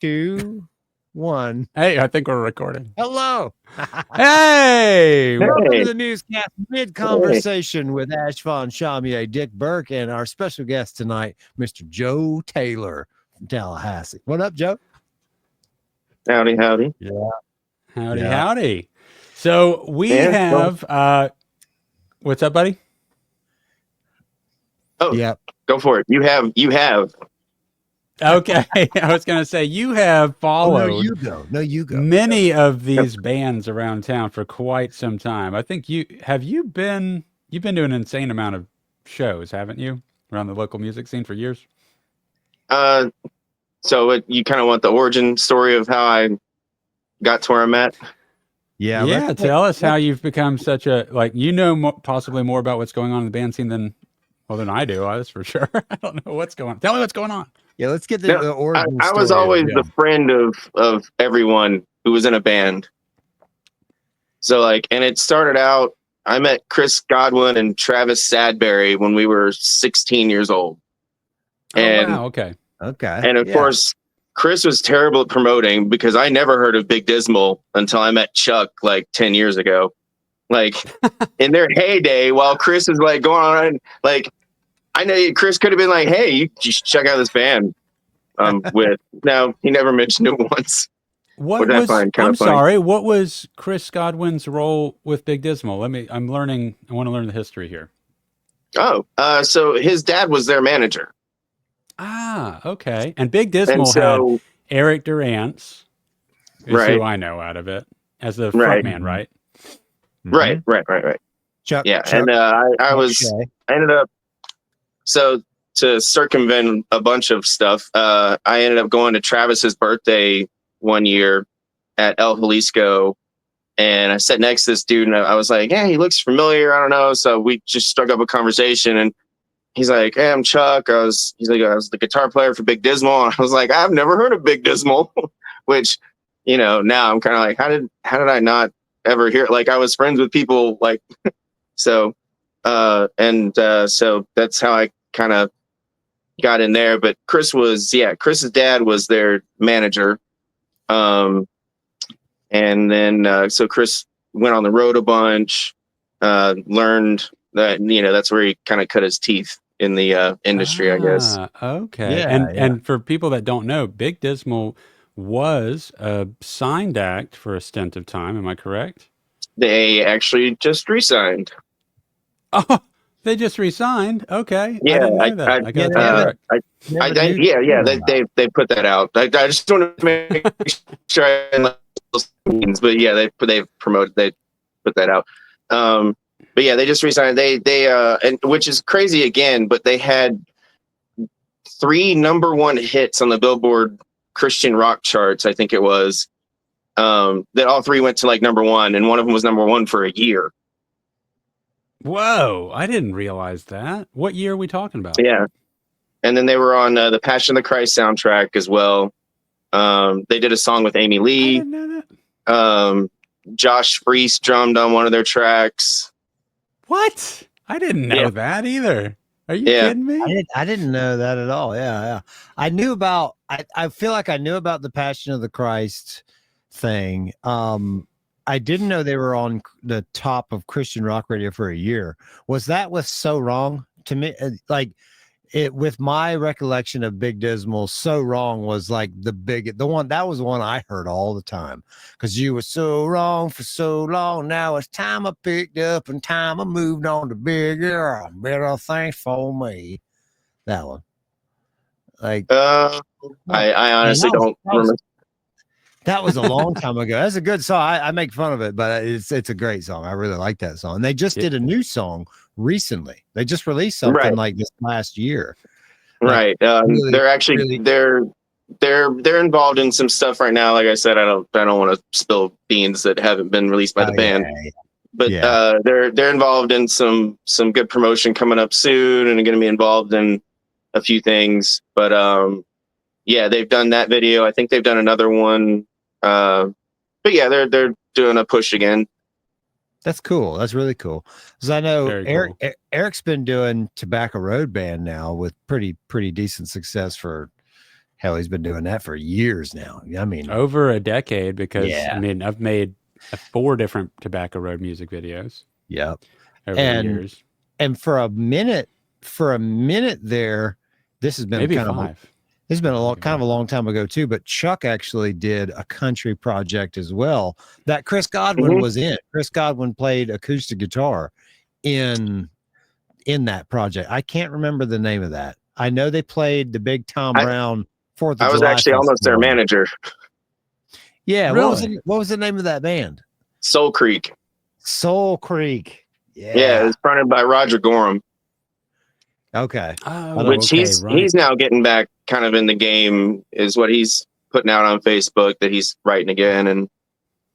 2, 1. Hey, I think we're recording. Hello. Hey. Welcome to the Newscast mid-conversation with Ash Von Chamier, Dick Burke, and our special guest tonight, Mr. Joe Taylor from Tallahassee. What up, Joe? Howdy, howdy. Yeah. Howdy. So we have what's up, buddy? Oh, yeah. Go for it. You have. Okay. I was going to say you have followed No, you go. many of these bands around town for quite some time. I think you've been doing an insane amount of shows, haven't you? Around the local music scene for years? So you kind of want the origin story of how I got to where I'm at? Yeah. Tell us how you've become such a, possibly more about what's going on in the band scene than I do. That's for sure. I don't know what's going on. Tell me what's going on. Yeah, let's get the origin story. I was always the friend of everyone who was in a band. So and it started out, I met Chris Godwin and Travis Sadberry when we were 16 years old. And, wow, okay. And of course, Chris was terrible at promoting because I never heard of Big Dismal until I met Chuck 10 years ago. In their heyday, while Chris is going on, I know Chris could have been hey, you should check out this band with. Now, he never mentioned it once. Sorry, what was Chris Godwin's role with Big Dismal? I want to learn the history here. So his dad was their manager. Ah, okay. And Big Dismal had Eric Durance, who I know out of it, as the front man, right? Mm-hmm. Right. Chuck, and I ended up, so to circumvent a bunch of stuff, I ended up going to Travis's birthday one year at El Jalisco, and I sat next to this dude, and I was like, yeah, he looks familiar, I don't know. So we just struck up a conversation, and he's like, hey, I'm Chuck. I was the guitar player for Big Dismal. And I was like, I've never heard of Big Dismal, which, now I'm kind of how did I not ever hear it? I was friends with people so that's how I kind of got in there. But Chris's dad was their manager. And then, so Chris went on the road a bunch, learned that, that's where he kind of cut his teeth in the industry, I guess. Okay. Yeah, and for people that don't know, Big Dismal was a signed act for a stint of time. Am I correct? They actually just re-signed. Oh, they just re-signed. Okay. Yeah, I didn't know that. I got that correct. They put that out. I just want to make sure but yeah, they put that out. But yeah, they just re-signed. They and which is crazy again, but they had 3 number 1 hits on the Billboard Christian rock charts, I think it was. That all 3 went to number 1, and one of them was number 1 for a year. Whoa, I didn't realize that. What year are we talking about? Yeah. And then they were on the Passion of the Christ soundtrack as well. They did a song with Amy Lee. I didn't know that. Josh Freese drummed on one of their tracks. What? I didn't know that either. Are you kidding me? I didn't know that at all. Yeah. I knew about, I feel like I knew about the Passion of the Christ thing. I didn't know they were on the top of Christian rock radio for a year. Was that So Wrong to me? With my recollection of Big Dismal, So Wrong was the one that was the one I heard all the time, because you were so wrong for so long. Now it's time I picked up and time I moved on to bigger, better things for me. That one. I honestly don't remember. That was a long time ago. That's a good song. I make fun of it, but it's a great song. I really like that song. And they just did a new song recently. They just released something this last year. Right. They're actually they're involved in some stuff right now. Like I said, I don't want to spill beans that haven't been released by the band. Yeah. But they're involved in some good promotion coming up soon, and are going to be involved in a few things. But they've done that video. I think they've done another one. But yeah, they're doing a push again. That's cool. That's really cool. Because I know Eric's been doing Tobacco Road Band now with pretty decent success for Hell, he's been doing that for years now. I mean, over a decade, because Yeah. I mean, I've made 4 different Tobacco Road music videos yeah. over the years. And for a minute there, this has been Maybe kind 5. of this has been a long time ago too. But Chuck actually did a country project as well that Chris Godwin was in. Chris Godwin played acoustic guitar in that project. I can't remember the name of that. I know they played the big Tom Brown 4th of July. I was actually almost their manager. Yeah, Really? what was the name of that band? Soul Creek. Soul Creek. Yeah, it's fronted by Roger Gorham. Okay. Which he's now getting back kind of in the game, is what he's putting out on Facebook, that he's writing again. And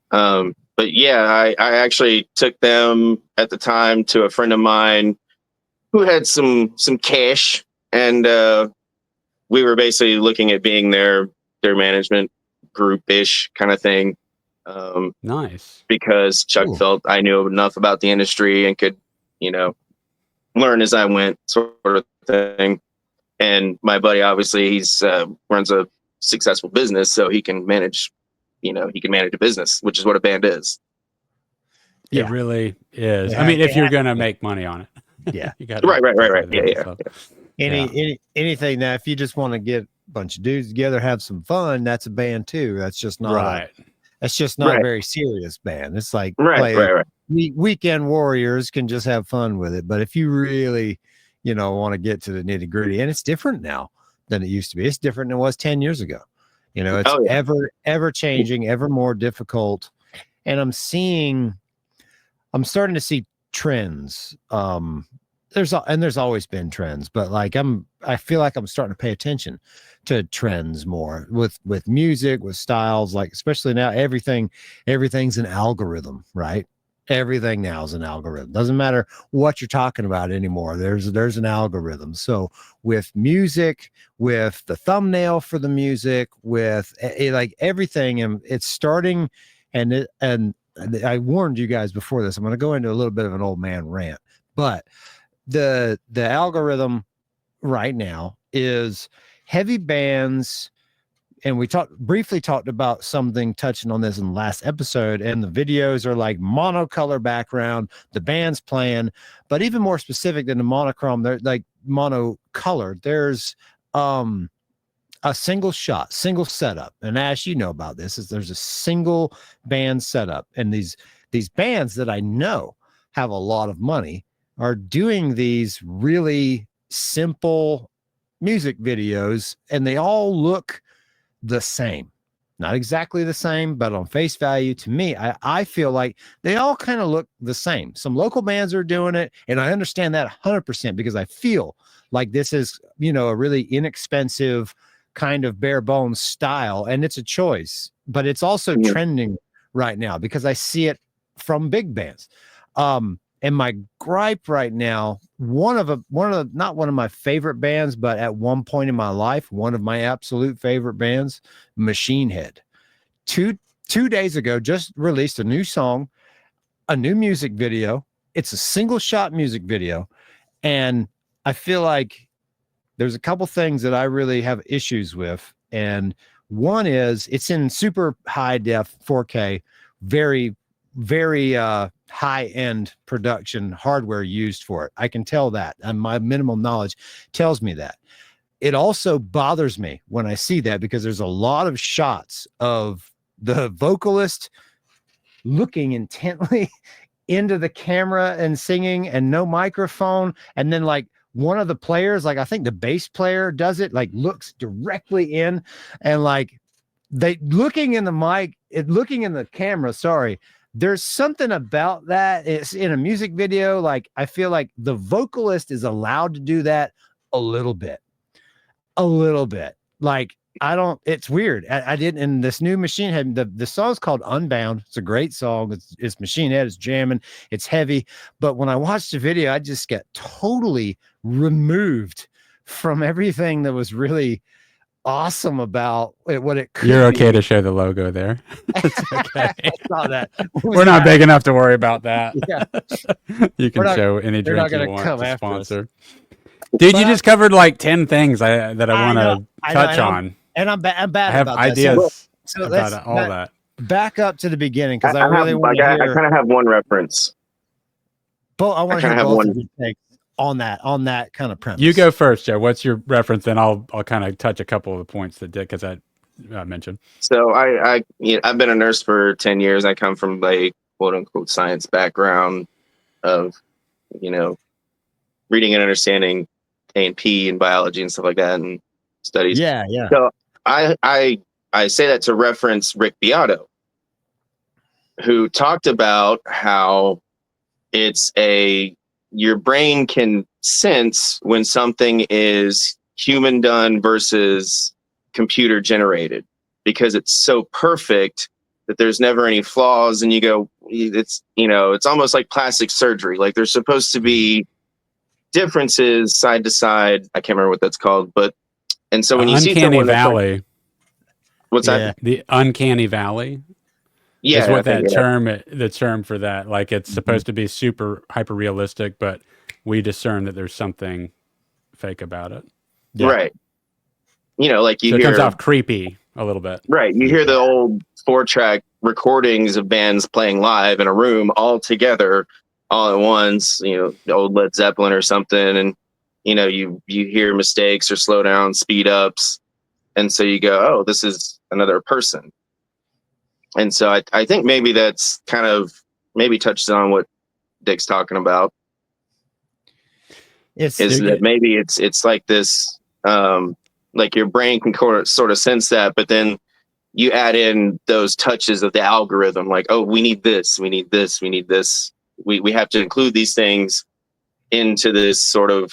but yeah, I actually took them at the time to a friend of mine who had some cash, and we were basically looking at being their management group-ish kind of thing. Nice. Because Chuck felt I knew enough about the industry and could, learn as I went, sort of thing. And my buddy, obviously, he's runs a successful business, so he can manage, a business, which is what a band is. It really is. I mean, if you're gonna make money on it. Yeah. You got right. Yeah. Anything now, if you just want to get a bunch of dudes together, have some fun, that's a band too. That's just not that's just not a very serious band. It's like Weekend Warriors can just have fun with it. But if you really, want to get to the nitty gritty, and it's different now than it used to be. It's different than it was 10 years ago. It's ever changing, ever more difficult. And I'm starting to see trends. There's always been trends, but I feel like I'm starting to pay attention to trends more with music, with styles, like especially now everything's an algorithm, right? Everything now is an algorithm. Doesn't matter what you're talking about anymore. There's an algorithm. So with music, with the thumbnail for the music, with everything, and it's starting, and I warned you guys before this. I'm going to go into a little bit of an old man rant, but the algorithm right now is heavy bands, and we briefly talked about something touching on this in the last episode, and the videos are like monocolor background, the band's playing, but even more specific than the monochrome, they're like monocolored. There's a single shot, single setup. And Ash, you know about this, is there's a single band setup, and these bands that I know have a lot of money are doing these really simple music videos, and they all look the same. Not exactly the same, but on face value, to me, I feel like they all kind of look the same. Some local bands are doing it, and I understand that 100% because I feel like this is, a really inexpensive kind of bare bones style, and it's a choice, but it's also trending right now because I see it from big bands. And my gripe right now, not one of my favorite bands, but at one point in my life, one of my absolute favorite bands, Machine Head, two days ago, just released a new song, a new music video. It's a single shot music video. And I feel like there's a couple things that I really have issues with. And one is it's in super high def 4K, very, very high-end production hardware used for it. I can tell that, and my minimal knowledge tells me that. It also bothers me when I see that because there's a lot of shots of the vocalist looking intently into the camera and singing, and no microphone, and then one of the players, I think the bass player does it, looks directly in, and they looking in the camera, sorry. There's something about that. It's in a music video. I feel like the vocalist is allowed to do that a little bit. It's weird. I didn't, in this new Machine Head, the song's called Unbound. It's a great song. It's Machine Head. It's jamming. It's heavy. But when I watched the video, I just get totally removed from everything that was really awesome about what it could You're okay be. to show the logo there. It's okay. I saw that. We're not big enough to worry about that. Yeah. You can show any drink you want come to after sponsor. Dude, you just covered 10 things that I want to touch on. And I'm I bad have about ideas that. So about let's all that. back up to the beginning because I I really have, want to I hear. kind of have one reference. I want to kinda hear have both one. of your takes on that kind of premise. You go first, Joe. What's your reference? Then I'll kind of touch a couple of the points that Dick has mentioned. So I've been a nurse for 10 years. I come from a quote unquote science background of, reading and understanding A&P and biology and stuff like that and studies. Yeah. So I say that to reference Rick Beato, who talked about how your brain can sense when something is human done versus computer generated because it's so perfect that there's never any flaws. And you go, it's almost like plastic surgery. Like there's supposed to be differences side to side. I can't remember what that's called, and so when you see Uncanny someone Valley. like, what's that? The Uncanny Valley. Yeah, is what I think, the term for that. Like it's supposed to be super hyper realistic, but we discern that there's something fake about it. Yeah. Right. Like you so it hear, comes off creepy a little bit. right. You hear the old 4-track recordings of bands playing live in a room all together, all at once, the old Led Zeppelin or something. And, you hear mistakes or slow down, speed ups. And so you go, oh, this is another person. And so I think maybe that's kind of maybe touches on what Dick's talking about. Is that maybe it's like this, like your brain can sort of sense that, but then you add in those touches of the algorithm, like, oh, we need this, we need this, we need this. We have to include these things into this sort of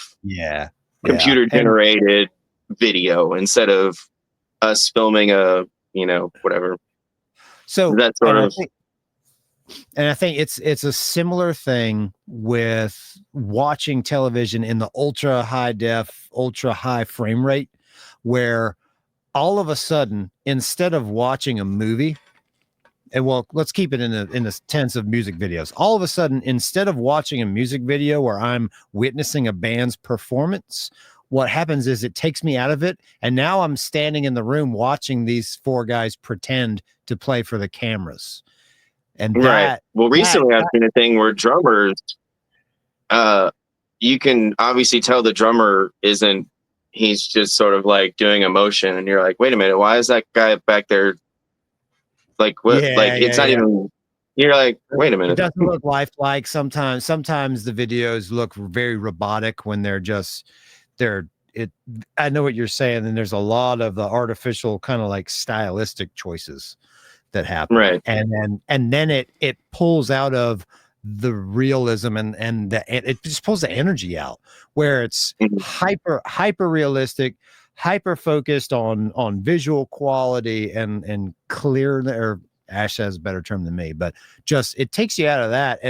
computer generated video instead of us filming a, whatever. So that sort of. I think it's a similar thing with watching television in the ultra high def, ultra high frame rate, where all of a sudden, instead of watching a movie, and well, let's keep it in the tense of music videos. All of a sudden, instead of watching a music video where I'm witnessing a band's performance, what happens is it takes me out of it. And now I'm standing in the room watching these 4 guys pretend to play for the cameras. And right. Well, recently I've seen a thing where drummers, you can obviously tell the drummer he's just sort of like doing a motion, and you're like, wait a minute, why is that guy back there? Like what? It's not even. You're like, wait a minute. It doesn't look lifelike. Sometimes the videos look very robotic when I know what you're saying, and there's a lot of the artificial kind of like stylistic choices that happen, right? And then it pulls out of the realism and it just pulls the energy out where it's hyper realistic, hyper focused on visual quality and clear. Or Ash has a better term than me, but just it takes you out of that,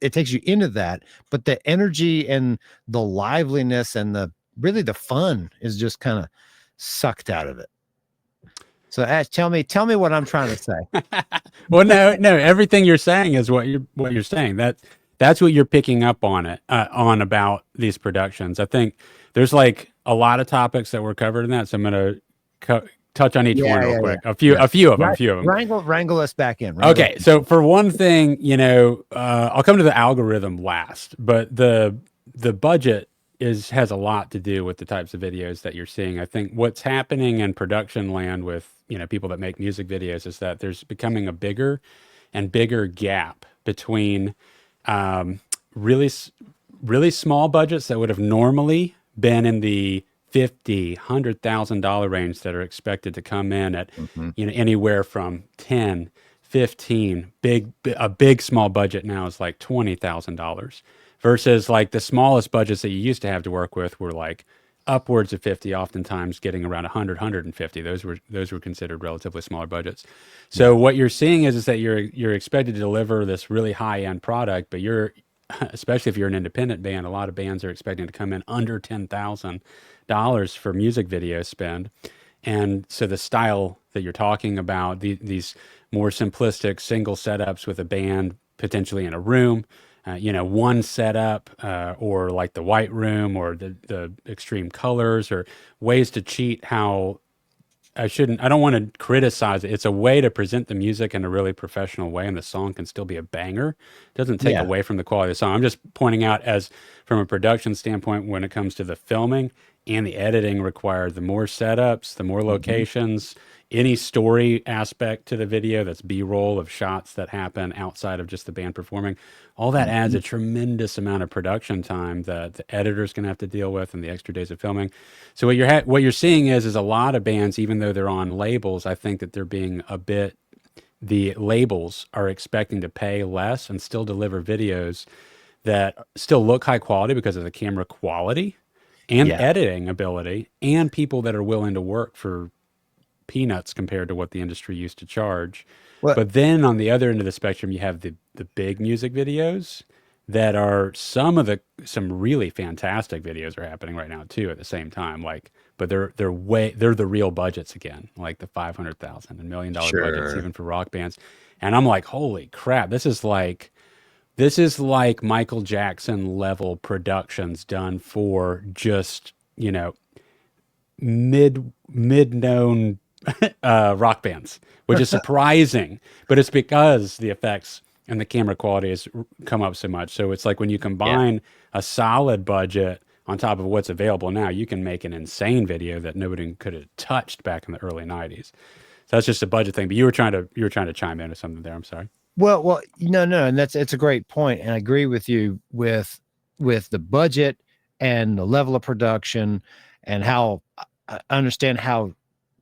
it takes you into that, but the energy and the liveliness and the fun is just kind of sucked out of it. So Ash, tell me what I'm trying to say. Well, no, everything you're saying is what you're saying. That's what you're picking up on about these productions. I think there's like a lot of topics that were covered in that, so I'm going to touch on each one real quick. A few of them. Wrangle us back in. Okay, so for one thing, I'll come to the algorithm last, but the budget has a lot to do with the types of videos that you're seeing. I think what's happening in production land with people that make music videos is that there's becoming a bigger and bigger gap between really small budgets that would have normally been in the $50,000-$100,000 range that are expected to come in at anywhere from 10, 15. A big small budget now is like $20,000 versus like the smallest budgets that you used to have to work with were like upwards of 50, oftentimes getting around 100, 150. Those were considered relatively smaller budgets. So what you're seeing is that you're expected to deliver this really high-end product, but especially if you're an independent band, a lot of bands are expecting to come in under $10,000 for music video spend. And so the style that you're talking about, these more simplistic single setups with a band potentially in a room, one setup, or like the white room or the extreme colors, or ways to cheat how I don't want to criticize it. It's a way to present the music in a really professional way, and the song can still be a banger. It doesn't take away from the quality of the song. I'm just pointing out, as from a production standpoint, when it comes to the filming and the editing required, the more setups, the more locations, any story aspect to the video that's B-roll of shots that happen outside of just the band performing, all that adds a tremendous amount of production time that the editor's going to have to deal with, and the extra days of filming. So what you're seeing is a lot of bands, even though they're on labels, I think that they're being the labels are expecting to pay less and still deliver videos that still look high quality because of the camera quality and editing ability, and people that are willing to work for peanuts compared to what the industry used to charge. But then on the other end of the spectrum, you have the big music videos that are some really fantastic videos are happening right now too at the same time. But they're the real budgets again, like the $500,000 and $1 million budgets even for rock bands. And I'm like, holy crap, this is like Michael Jackson level productions done for just, mid-known rock bands, which is surprising, but it's because the effects and the camera quality has come up so much. So it's like when you combine a solid budget on top of what's available now, you can make an insane video that nobody could have touched back in the early 90s. So that's just a budget thing. But you were trying to chime in or something there. I'm sorry. Well, no, and it's a great point, and I agree with you with the budget and the level of production, and how I understand how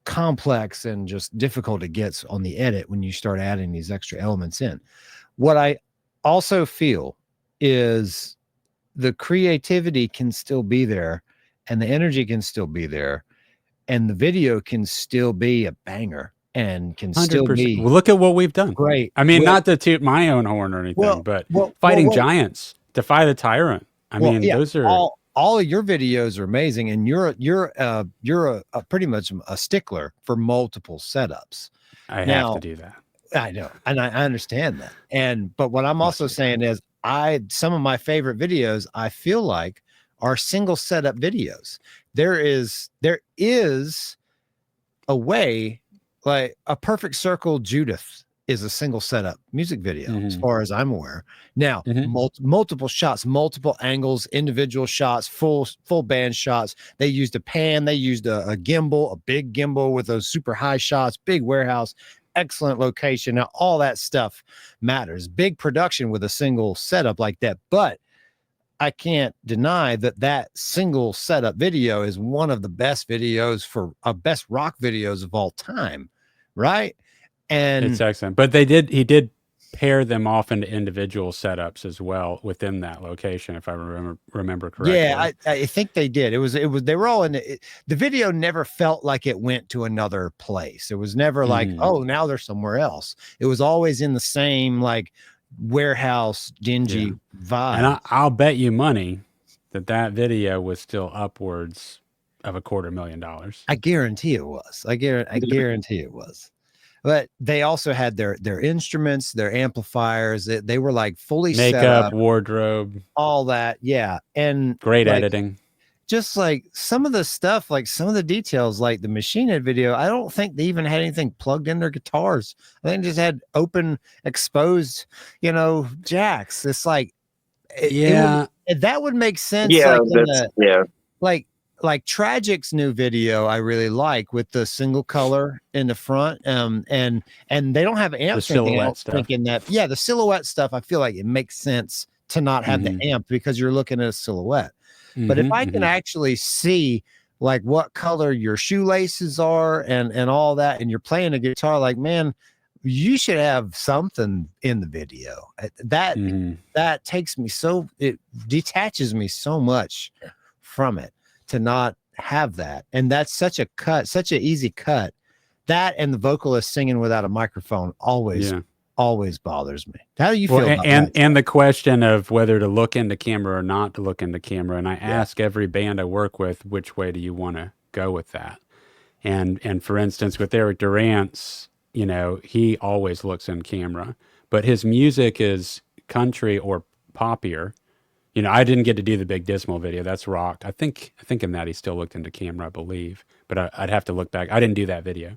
complex and just difficult it gets on the edit when you start adding these extra elements in. What I also feel is the creativity can still be there, and the energy can still be there, and the video can still be a banger, and can 100%. Still be. Well, look at what we've done. Great. I mean, not to toot my own horn or anything, but fighting giants, Defy the Tyrant. I mean, those are all of your videos are amazing, and you're a pretty much a stickler for multiple setups. I have to do that. I know, and I understand that. But what I'm also saying is, some of my favorite videos, I feel like, are single setup videos. There is a way, like a Perfect Circle Judith is a single setup music video, as far as I'm aware. Now, multiple shots, multiple angles, individual shots, full band shots. They used a pan, they used a gimbal, a big gimbal with those super high shots, big warehouse, excellent location. Now, all that stuff matters. Big production with a single setup like that. But I can't deny that single setup video is one of the best videos best rock videos of all time, right? And it's excellent. But he did pair them off into individual setups as well within that location, if I remember correctly. Yeah, I think they did. It was they were all in the video. Never felt like it went to another place. It was never like, oh, now they're somewhere else. It was always in the same like warehouse dingy vibe. And I'll bet you money that video was still upwards of $250,000. I guarantee it was. I guarantee it was. But they also had their instruments, their amplifiers. They were like fully makeup, set up, wardrobe, all that. Yeah, and great editing. Just like some of the stuff, like some of the details, like the Machine Head video, I don't think they even had anything plugged in their guitars. I think they just had open, exposed, jacks. It's like, that would make sense. Yeah, like Tragic's new video, I really like, with the single color in the front, and they don't have amps. The silhouette stuff. The silhouette stuff, I feel like it makes sense to not have the amp because you're looking at a silhouette. But if I can actually see like what color your shoelaces are and all that, and you're playing a guitar, like, man, you should have something in the video. That takes me it detaches me so much from it to not have that. And that's such an easy cut. That and the vocalist singing without a microphone always bothers me. How do you feel about that? And the question of whether to look into camera or not to look into camera. And I ask every band I work with, which way do you want to go with that? And for instance, with Eric Durant's, he always looks in camera, but his music is country or poppier. I didn't get to do the Big Dismal video. That's rock. I think in that he still looked into camera, I believe. but I'd have to look back. I didn't do that video.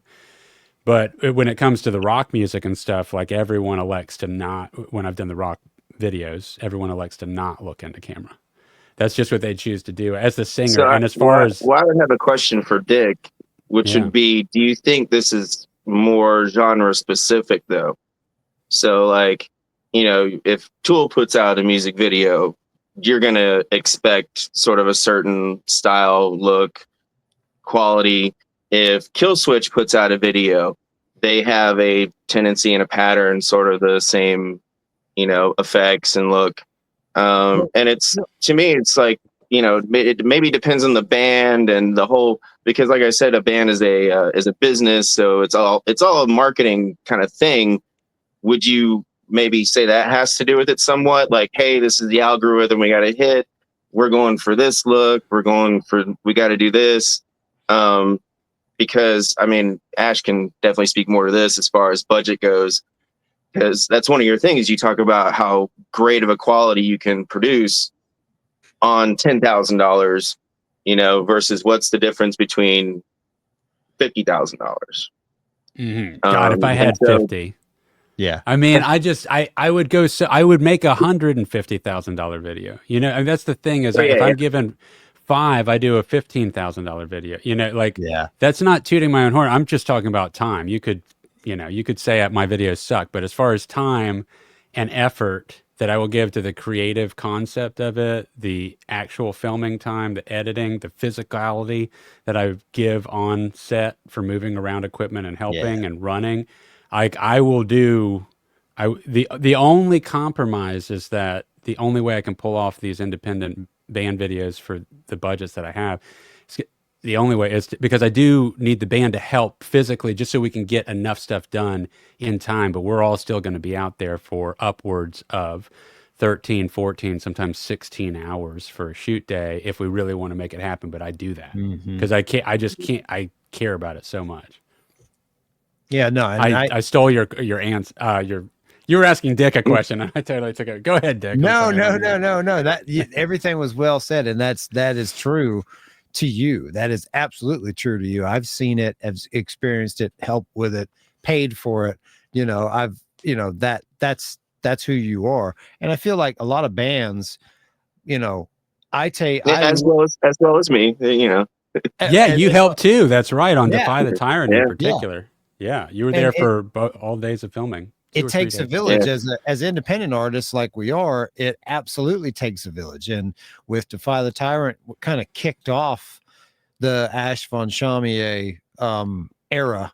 But when it comes to the rock music and stuff, like everyone elects to not, when I've done the rock videos, everyone elects to not look into camera. That's just what they choose to do as the singer. So and as far as... Well, I would have a question for Dick, which would be, do you think this is more genre specific though? So like, you know, if Tool puts out a music video, you're going to expect sort of a certain style, look, quality. If Killswitch puts out a video, they have a tendency and a pattern, sort of the same, you know, effects and look. And it's, to me, it's like, you know, it maybe depends on the band and the whole, because like I said, a band is a business. So it's all a marketing kind of thing. Would you maybe say that has to do with it somewhat? Like, hey, this is the algorithm we got to hit. We're going for this look. We got to do this. Because I mean, Ash can definitely speak more to this as far as budget goes, because that's one of your things. You talk about how great of a quality you can produce on $10,000, you know, versus what's the difference between $50,000. Mm-hmm. God, if I had 50. Yeah. I mean, I would go, so I would make $150,000 video, you know, and that's the thing is if I'm given 5, I do a $15,000 video, you know, like that's not tooting my own horn. I'm just talking about time. You could say my videos suck, but as far as time and effort that I will give to the creative concept of it, the actual filming time, the editing, the physicality that I give on set for moving around equipment and helping and running, I will do. The only compromise is that the only way I can pull off these independent band videos for the budgets that I have, the only way is because I do need the band to help physically just so we can get enough stuff done in time, but we're all still going to be out there for upwards of 13, 14, sometimes 16 hours for a shoot day if we really want to make it happen. But I do that because I care about it so much. Yeah, no, I stole your answer. You were asking Dick a question, and I totally took it. Go ahead, Dick. No. That everything was well said, and that is true to you. That is absolutely true to you. I've seen it, have experienced it, helped with it, paid for it. You know, that's who you are, and I feel like a lot of bands, you know, as well as me, you know. Yeah, you helped too. That's right on Defy the Tyrant in particular. Yeah, you were there for all days of filming. It takes a village as independent artists like we are. It absolutely takes a village. And with Defy the Tyrant, kind of kicked off the Ash von Chamier era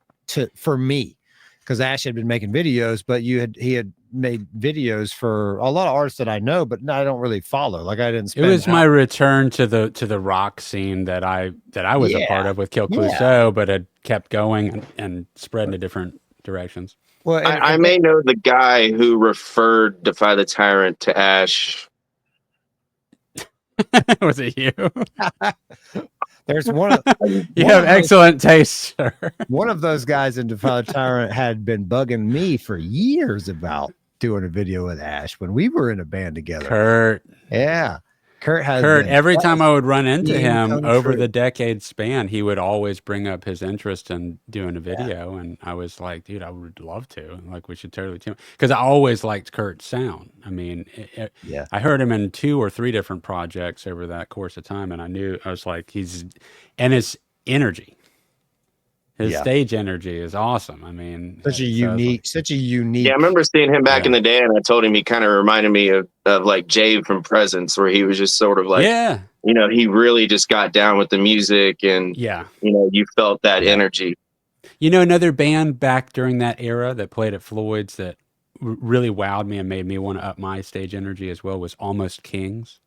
for me, because Ash had been making videos, but he had made videos for a lot of artists that I know, but I don't really follow. Like I didn't. It was my return to the rock scene that I was a part of with Kill Clouseau, but had kept going and spread into different directions. Well, I may know the guy who referred Defy the Tyrant to Ash. Was it you? There's one. You have excellent taste, sir. One of those guys in Defy the Tyrant had been bugging me for years about doing a video with Ash when we were in a band together. Kurt. Yeah. Kurt every time I would run into him over the decade span, he would always bring up his interest in doing a video. And I was like, dude, I would love to. Like, we should totally do it. Because I always liked Kurt's sound. I mean, I heard him in 2 or 3 different projects over that course of time. And I was like, his energy. His stage energy is awesome. I mean, such a unique. Yeah, I remember seeing him back in the day, and I told him he kind of reminded me of like Jay from Presence, where he was just sort of like, you know, he really just got down with the music, and you know, you felt that energy. You know, another band back during that era that played at Floyd's that really wowed me and made me want to up my stage energy as well was Almost Kings.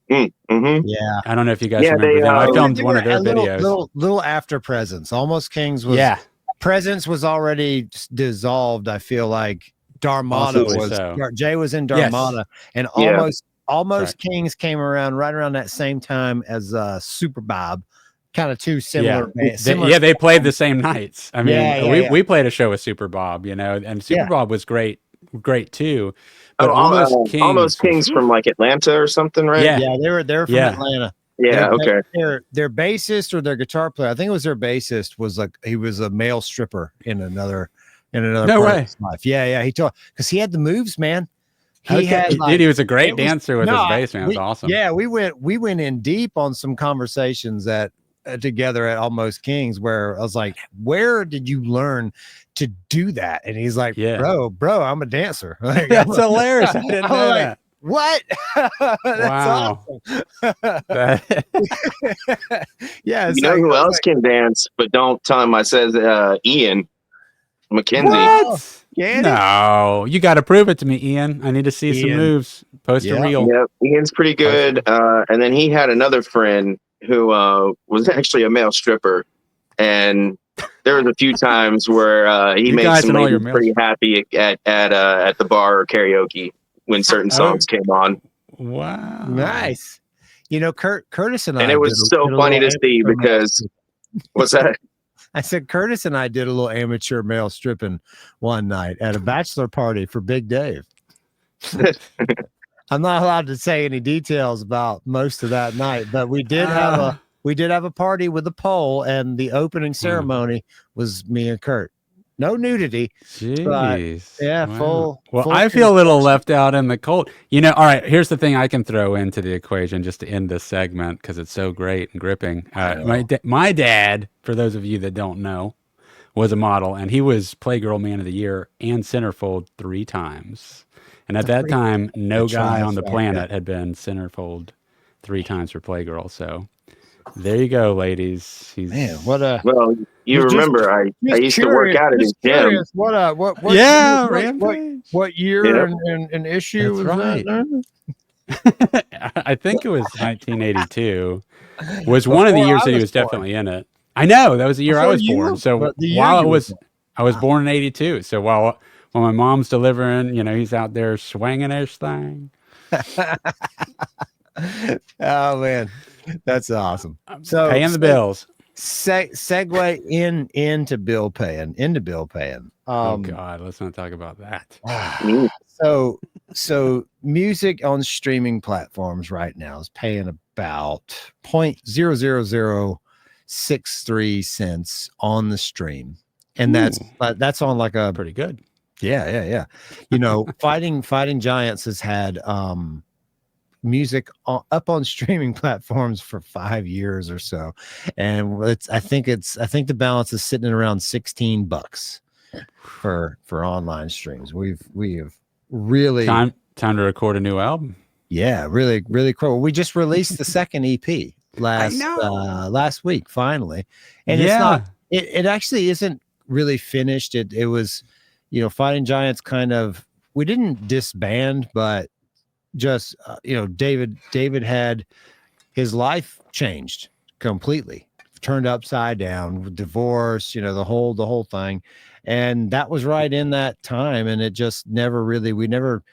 Mm-hmm. Yeah, I don't know if you guys remember them. I filmed one of their videos. Little after Presence. Almost Kings was. Presence was already dissolved. I feel like Dharmata was. Jay was in Dharmata, and Almost Kings came around right around that same time as Super Bob. Kind of two similar. They played the same nights. I mean, we played a show with Super Bob, you know, and Super Bob was great too. But Almost Kings from like Atlanta or something, right? Yeah, they were from Atlanta. Yeah. Okay. Their bassist or their guitar player, I think it was their bassist, was like he was a male stripper in another No part way. of his life. Yeah. He told because he had the moves, man. He Okay. had Dude, he was a great dancer with his bass, man. It was we, awesome. Yeah, we went in deep on some conversations that together at Almost Kings where I was like, where did you learn to do that? And he's like, bro, I'm a dancer. Like, that's hilarious. I didn't know that. What? That's awesome. Yeah. You know who else can dance, but don't tell him I says Ian McKenzie. What? No, you got to prove it to me, Ian. I need to see some moves. Post a reel. Yep, Ian's pretty good. And then he had another friend who was actually a male stripper, and there was a few times where he made some ladies pretty happy at the bar or karaoke when certain songs came on. Wow, nice. You know, Curtis and it was so funny to see because what's that? I said Curtis and I did a little amateur male stripping one night at a bachelor party for Big Dave. I'm not allowed to say any details about most of that night, but we did have a party with a pole, and the opening ceremony was me and Kurt. No nudity. Jeez. Yeah, wow. Full I feel a little left out in the cold. You know, all right, here's the thing I can throw into the equation just to end this segment because it's so great and gripping. My dad, for those of you that don't know, was a model, and he was Playgirl Man of the Year and Centerfold 3 times. And at that time, no guy on the planet had been Centerfold 3 times for Playgirl. So there you go, ladies. Man, what a well. You remember, I used to work out at his gym. What yeah, what year and issue was right. that? I think it was 1982. Was one of the years that he was definitely in it. I know that was the year I was born. So while I was born in 82. So while my mom's delivering, you know, he's out there swinging his thing. Oh man, that's awesome. So paying the bills. Segue into bill paying. Oh God, let's not talk about that. So music on streaming platforms right now is paying about 0.00063 cents on the stream, and that's on like a pretty good. Yeah. You know, Fighting Giants has had music up on streaming platforms for 5 years or so, and I think the balance is sitting at around $16 for online streams. We have really time to record a new album. Yeah, really cool. We just released the second EP last week finally, and it actually isn't really finished. It was, you know, Fighting Giants we didn't disband, but just you know, David had his life changed completely, turned upside down with divorce, you know, the whole thing, and that was right in that time, and it just we never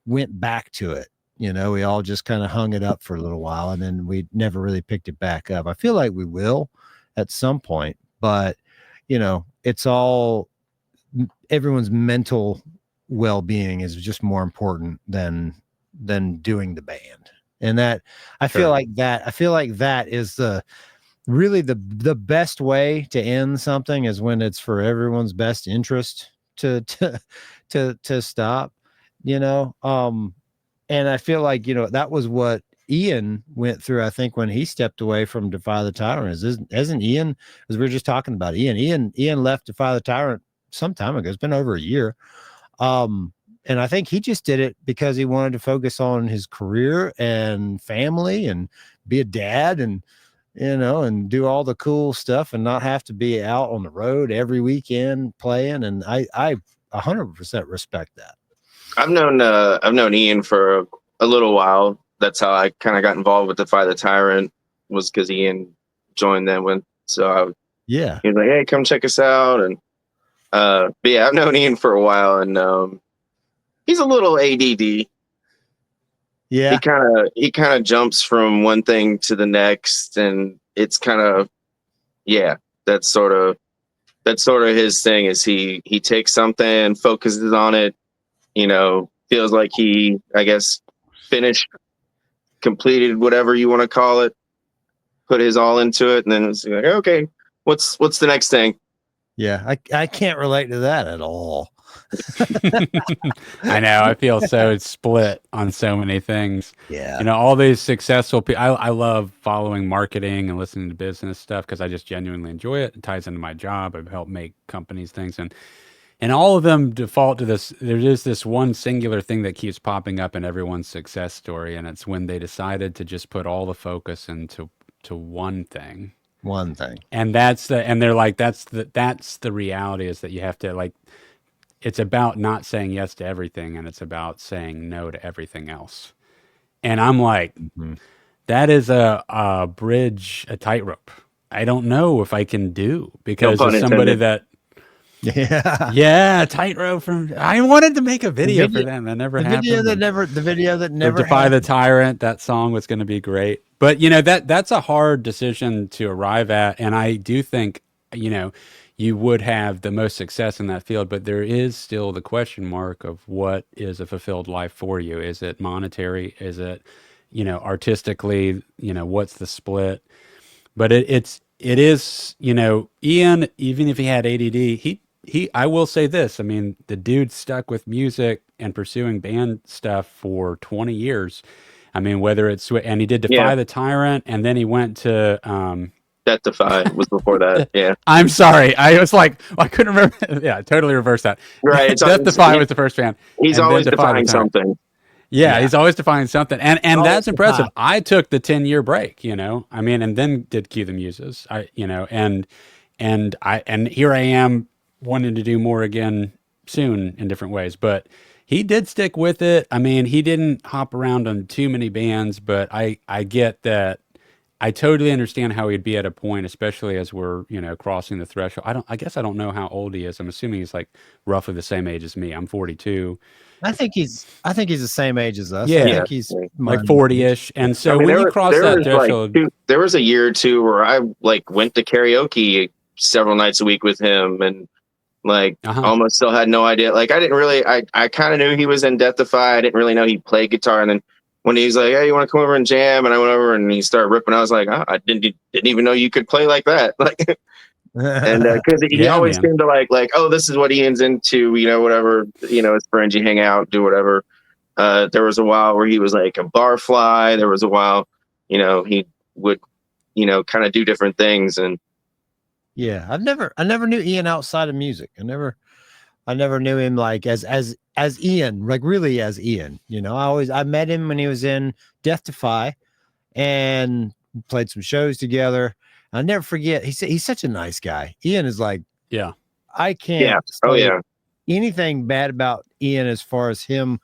went back to it. You know, we all just kind of hung it up for a little while, and then we never really picked it back up. I feel like we will at some point, but you know, it's all everyone's mental well-being is just more important than doing the band. And that I feel like that is really the best way to end something is when it's for everyone's best interest to stop, you know. And I feel like, you know, that was what Ian went through, I think, when he stepped away from Defy the Tyrant. Isn't Ian, as we were just talking about, Ian left Defy the Tyrant some time ago. It's been over a year. And I think he just did it because he wanted to focus on his career and family and be a dad and, you know, and do all the cool stuff and not have to be out on the road every weekend playing. And I 100% respect that. I've known Ian for a little while. That's how I kind of got involved with Defy the Tyrant, was because Ian joined them he was like, hey, come check us out. And but yeah, I've known Ian for a while, and he's a little ADD. Yeah, he kind of jumps from one thing to the next, and it's kind of that's sort of his thing. Is he takes something, focuses on it, you know, feels like he, I guess, completed whatever you want to call it, put his all into it, and then it's like, okay, what's the next thing? Yeah, I can't relate to that at all. I know. I feel so split on so many things. Yeah. You know, all these successful people. I love following marketing and listening to business stuff because I just genuinely enjoy it. It ties into my job. I've helped make companies things, and all of them default to this. There is this one singular thing that keeps popping up in everyone's success story, and it's when they decided to just put all the focus into one thing. One thing. And they're like, that's the reality, is that you have to, like, it's about not saying yes to everything, and it's about saying no to everything else. And I'm like, that is a bridge, a tightrope. I don't know if I can do, because as somebody that, tightrope from. I wanted to make a video for them. That never happened. The video that never Defy the Tyrant. That song was going to be great. But, you know, that's a hard decision to arrive at. And I do think, you know, you would have the most success in that field, but there is still the question mark of what is a fulfilled life for you. Is it monetary? Is it, you know, artistically, you know, what's the split? But it is, you know, Ian, even if he had ADD, I will say this. I mean, the dude stuck with music and pursuing band stuff for 20 years. I mean, whether it's, and he did Defy the Tyrant, and then he went to, Death Defy was before that. Yeah. I'm sorry. I was like, I couldn't remember. Yeah, totally reversed that. Right. Death Defy was the first band. He's always defying something. Yeah, he's always defying something. And that's impressive. I took the 10-year break, you know, I mean, and then did Cue the Muses, you know, and here I am wanting to do more again soon in different ways, but he did stick with it. I mean, he didn't hop around on too many bands, but I get that. I totally understand how he'd be at a point, especially as we're, you know, crossing the threshold. I guess I don't know how old he is. I'm assuming he's like roughly the same age as me. I'm 42. I think he's the same age as us. Yeah. I think he's like 40-ish. And so when you cross that threshold, there was a year or two where I like went to karaoke several nights a week with him, and like almost still had no idea. Like I didn't really, I kind of knew he was in Death Defy. I didn't really know he played guitar. And then when he was like, "Hey, you want to come over and jam?" and I went over and he started ripping, I was like, oh, I didn't even know you could play like that. Like, and because he always seemed to like, oh, this is what Ian's into, you know, whatever, you know, his friends, you hang out, do whatever. There was a while where he was like a barfly. There was a while, you know, he would, you know, kind of do different things. And yeah, I never knew Ian outside of music. I never knew him like as Ian, like really as Ian, you know. I met him when he was in Death Defy and played some shows together. I'll never forget. He's such a nice guy. Ian is like, I can't say anything bad about Ian as far as him.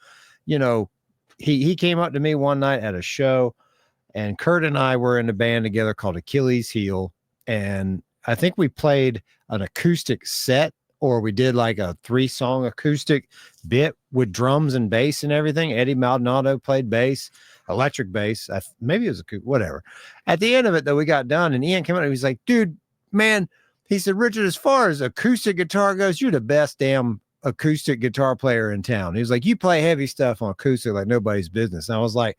You know, he came up to me one night at a show, and Kurt and I were in a band together called Achilles Heel, and I think we played an acoustic set, or we did like a 3-song acoustic bit with drums and bass and everything. Eddie Maldonado played bass, electric bass. Maybe it was whatever. At the end of it, though, we got done, and Ian came out and he was like, "Dude, man," he said, "Richard, as far as acoustic guitar goes, you're the best damn acoustic guitar player in town." He was like, "You play heavy stuff on acoustic like nobody's business." And I was like,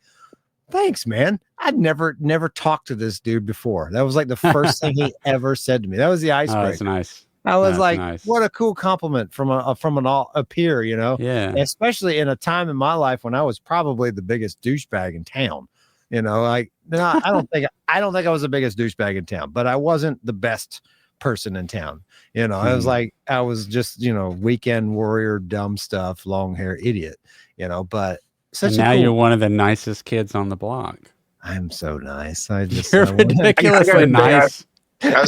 "Thanks, man." I'd never talked to this dude before. That was like the first thing he ever said to me. That was the icebreaker. Oh, that's nice. I was what a cool compliment from a peer, you know? Yeah. Especially in a time in my life when I was probably the biggest douchebag in town. You know, like I don't think I was the biggest douchebag in town, but I wasn't the best person in town. You know, I was like, I was just, you know, weekend warrior, dumb stuff, long hair idiot, you know, but you're one of the nicest kids on the block. I'm so nice. You're ridiculously nice. I've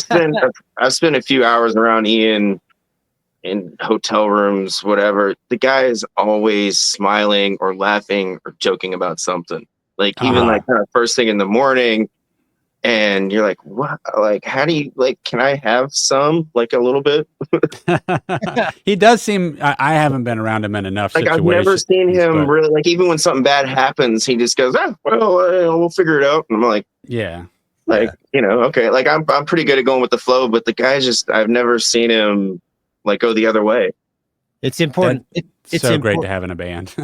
spent a few hours around Ian in hotel rooms, whatever. The guy is always smiling or laughing or joking about something. Like even like kind of first thing in the morning, and you're like, what? Like, how do you like? Can I have some? Like a little bit? He does seem. I haven't been around him in enough. Like I've never seen him really. Like even when something bad happens, he just goes, we'll figure it out. And I'm like, yeah. Like, you know, okay. Like I'm pretty good at going with the flow, but the guy's just, I've never seen him like go the other way. It's important. It's so great to have in a band.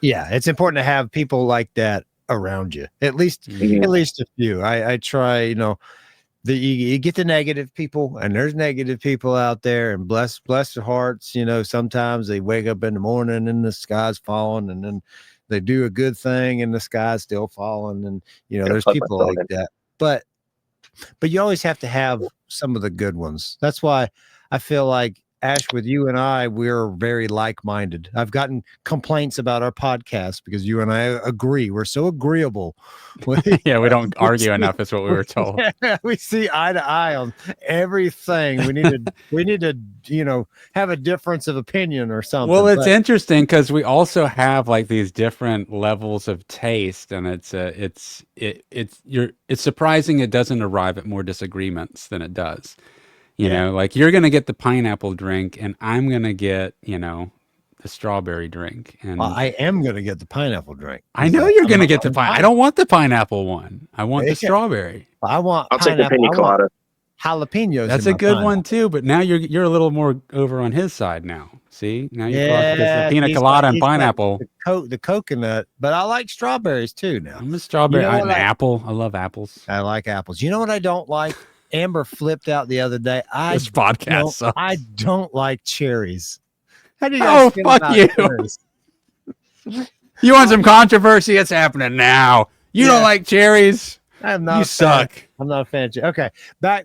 Yeah. It's important to have people like that around you. At least Mhm. at least a few. I try, you get the negative people, and there's negative people out there, and bless their hearts. Sometimes they wake up in the morning and the sky's falling, and then they do a good thing and the sky's still falling, and there's fuck people myself like that. But you always have to have some of the good ones. That's why I feel like, Ash, with you and I, we're very like-minded. I've gotten complaints about our podcast because you and I agree. We're so agreeable. Yeah, we don't argue enough, is what we were told. We see eye to eye on everything. We need to have a difference of opinion or something. Well, it's interesting because we also have like these different levels of taste, and it's surprising it doesn't arrive at more disagreements than it does. Like you're gonna get the pineapple drink, and I'm gonna get the strawberry drink. And I am gonna get the pineapple drink. I know you're gonna get the I don't want the pineapple one. I want the strawberry. I'll take the pina colada. Jalapenos. That's a good one too. But now you're a little more over on his side now. See, now you're because the pina colada and pineapple, the coconut. But I like strawberries too now. I'm a strawberry. I'm an apple. I love apples. I like apples. You know what I don't like? Amber flipped out the other day. This podcast sucks. I don't like cherries. How do you guys feel about cherries? You want some controversy? It's happening now. You don't like cherries? I'm not. You suck. I'm not a fan of cherries. Okay, back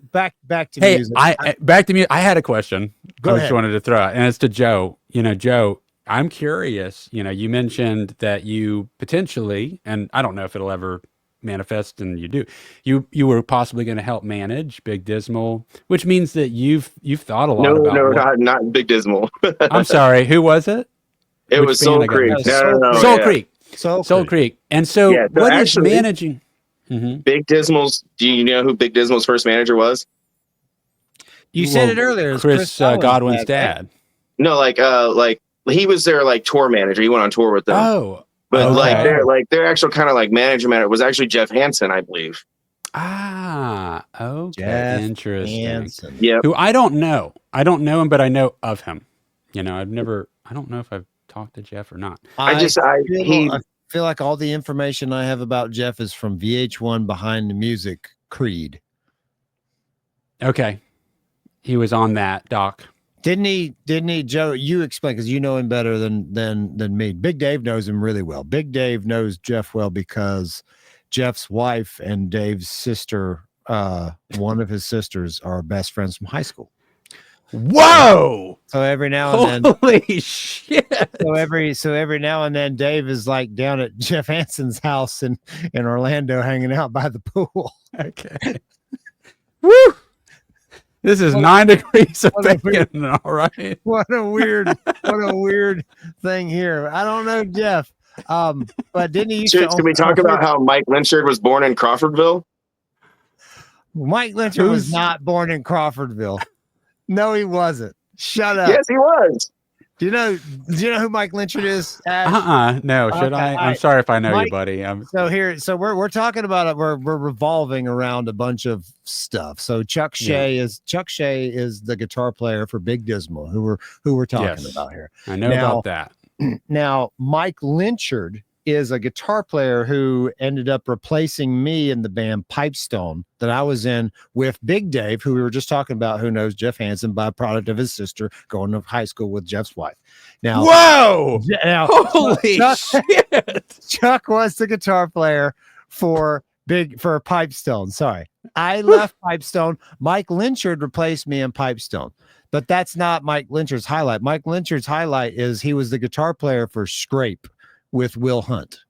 to music. Back to music. I had a question. Go ahead. I just wanted to throw out, and it's to Joe. Joe, I'm curious. You mentioned that you potentially, and I don't know if it'll ever manifest, and you were possibly going to help manage Big Dismal, which means that you've thought a lot about. No, not Big Dismal. I'm sorry, who was it? It was Soul Creek. Soul Creek. Soul Creek. And so what is managing Big Dismal's? Do you know who Big Dismal's first manager was? You said it earlier. Chris Godwin's dad. No, like he was their like tour manager. He went on tour with them. Oh. But their actual kind of like manager was actually Jeff Hansen, I believe. Ah, okay. Jeff Interesting. Hansen. Yeah. Who I don't know. I don't know him, but I know of him. I don't know if I've talked to Jeff or not. I feel like all the information I have about Jeff is from VH1 Behind the Music Creed. Okay. He was on that doc. Didn't he, Joe? You explain, because you know him better than me. Big Dave knows him really well. Big Dave knows Jeff well because Jeff's wife and Dave's sister, one of his sisters, are best friends from high school. Whoa! So every now and then, holy shit! So every now and then, Dave is like down at Jeff Hansen's house in Orlando, hanging out by the pool. Okay. Woo! This is 9 degrees of bacon, all right. What a weird thing here. I don't know, Jeff. But didn't he? Should we talk about how Mike Lynchard was born in Crawfordville? Mike Lynchard was not born in Crawfordville. No, he wasn't. Shut up. Yes, he was. Do you know who Mike Lynchard is? No. Should I? I'm sorry if I know you, buddy. So we're talking about it. We're revolving around a bunch of stuff. So Chuck Shea is the guitar player for Big Dismal, who we're talking about here. I know about that. Now, Mike Lynchard is a guitar player who ended up replacing me in the band Pipestone that I was in with Big Dave, who we were just talking about, who knows Jeff Hansen, byproduct of his sister going to high school with Jeff's wife. Now, whoa! Now, Holy shit! Chuck was the guitar player for Pipestone. Sorry, I left Pipestone. Mike Lynchard replaced me in Pipestone. But that's not Mike Lynchard's highlight. Mike Lynchard's highlight is he was the guitar player for Scrape with Will Hunt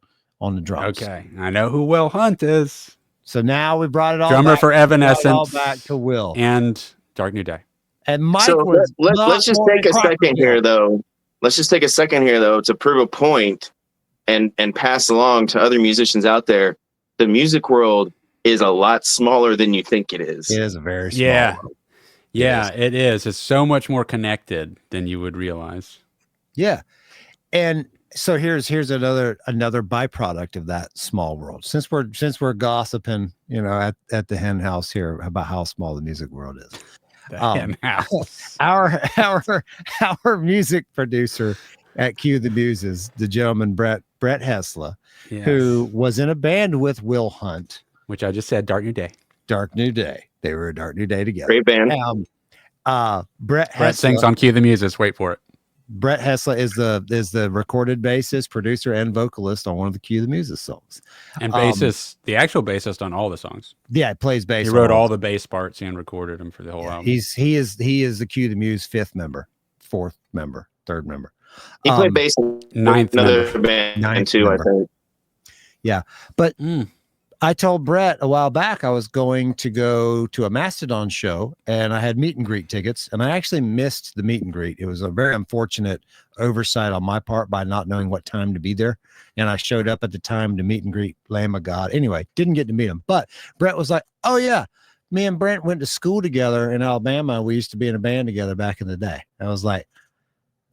on the drums. Okay, I know who Will Hunt is. So now we brought it all drummer back, for Evanescence, all back to Will and Dark New Day. And Mike. So let's just take a second here, though. Let's just take a second here, though, to prove a point and pass along to other musicians out there. The music world is a lot smaller than you think it is. It is a very small world. Yeah, it is. It's so much more connected than you would realize. Yeah, and so here's another byproduct of that small world. Since we're gossiping, at the hen house here about how small the music world is. The hen house. Our music producer at Cue the Muses, the gentleman Brett Brett Hessler, Yes. who was in a band with Will Hunt. Which I just said, Dark New Day. Dark New Day. They were a Dark New Day together. Great band. Brett Brett sings Hessler, on Cue the Muses. Wait for it. Brett Hessler is the recorded bassist, producer, and vocalist on one of the Cue the Muses songs. And bassist, the actual bassist on all the songs. Yeah, he plays bass. He wrote all the bass parts and recorded them for the whole album. He is the Cue the Muse fourth member, third member. He played bass in ninth another member. band too, I think. Yeah, but I told Brett a while back I was going to go to a Mastodon show, and I had meet and greet tickets, and I actually missed the meet and greet. It was a very unfortunate oversight on my part by not knowing what time to be there, and I showed up at the time to meet and greet Lamb of God. Anyway, didn't get to meet him, but Brett was like, "Oh yeah, me and Brent went to school together in Alabama. We used to be in a band together back in the day." I was like,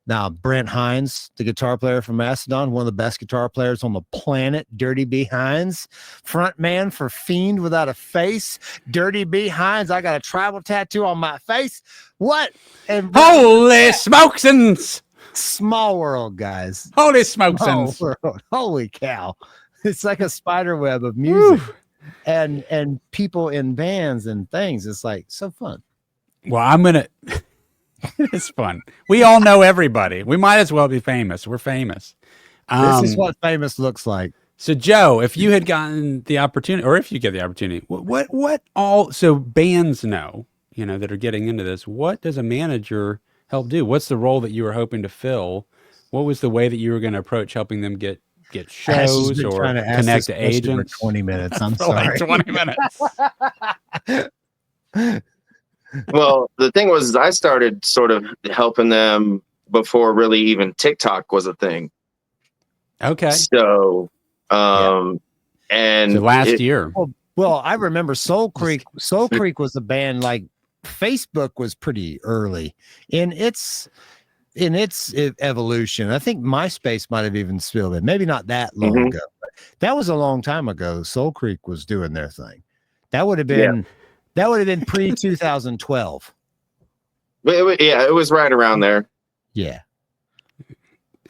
now, Brent Hines, the guitar player from Mastodon, one of the best guitar players on the planet, Dirty B. Hines, front man for Fiend Without a Face. Dirty B. Hines, I got a tribal tattoo on my face. What? And Holy smokesins! Small world, guys. Holy Small smokesins! world. Holy cow. It's like a spider web of music and people in bands and things. It's like so fun. Well, I'm going to... It's fun. We all know everybody. We might as well be famous. We're famous. This is what famous looks like. So, Joe, if you had gotten the opportunity, or if you get the opportunity, what all, so bands know, that are getting into this, what does a manager help do? What's the role that you were hoping to fill? What was the way that you were going to approach helping them get shows or connect to agents? For 20 minutes. I'm For sorry. like 20 minutes. Well, the thing was, I started sort of helping them before really even TikTok was a thing. Okay. So, and so last year. Well, I remember Soul Creek. Soul Creek was a band, like Facebook was pretty early in its evolution. I think MySpace might have even still been, maybe not that long ago, but that was a long time ago. Soul Creek was doing their thing. That would have been pre 2012. It was right around there. Yeah.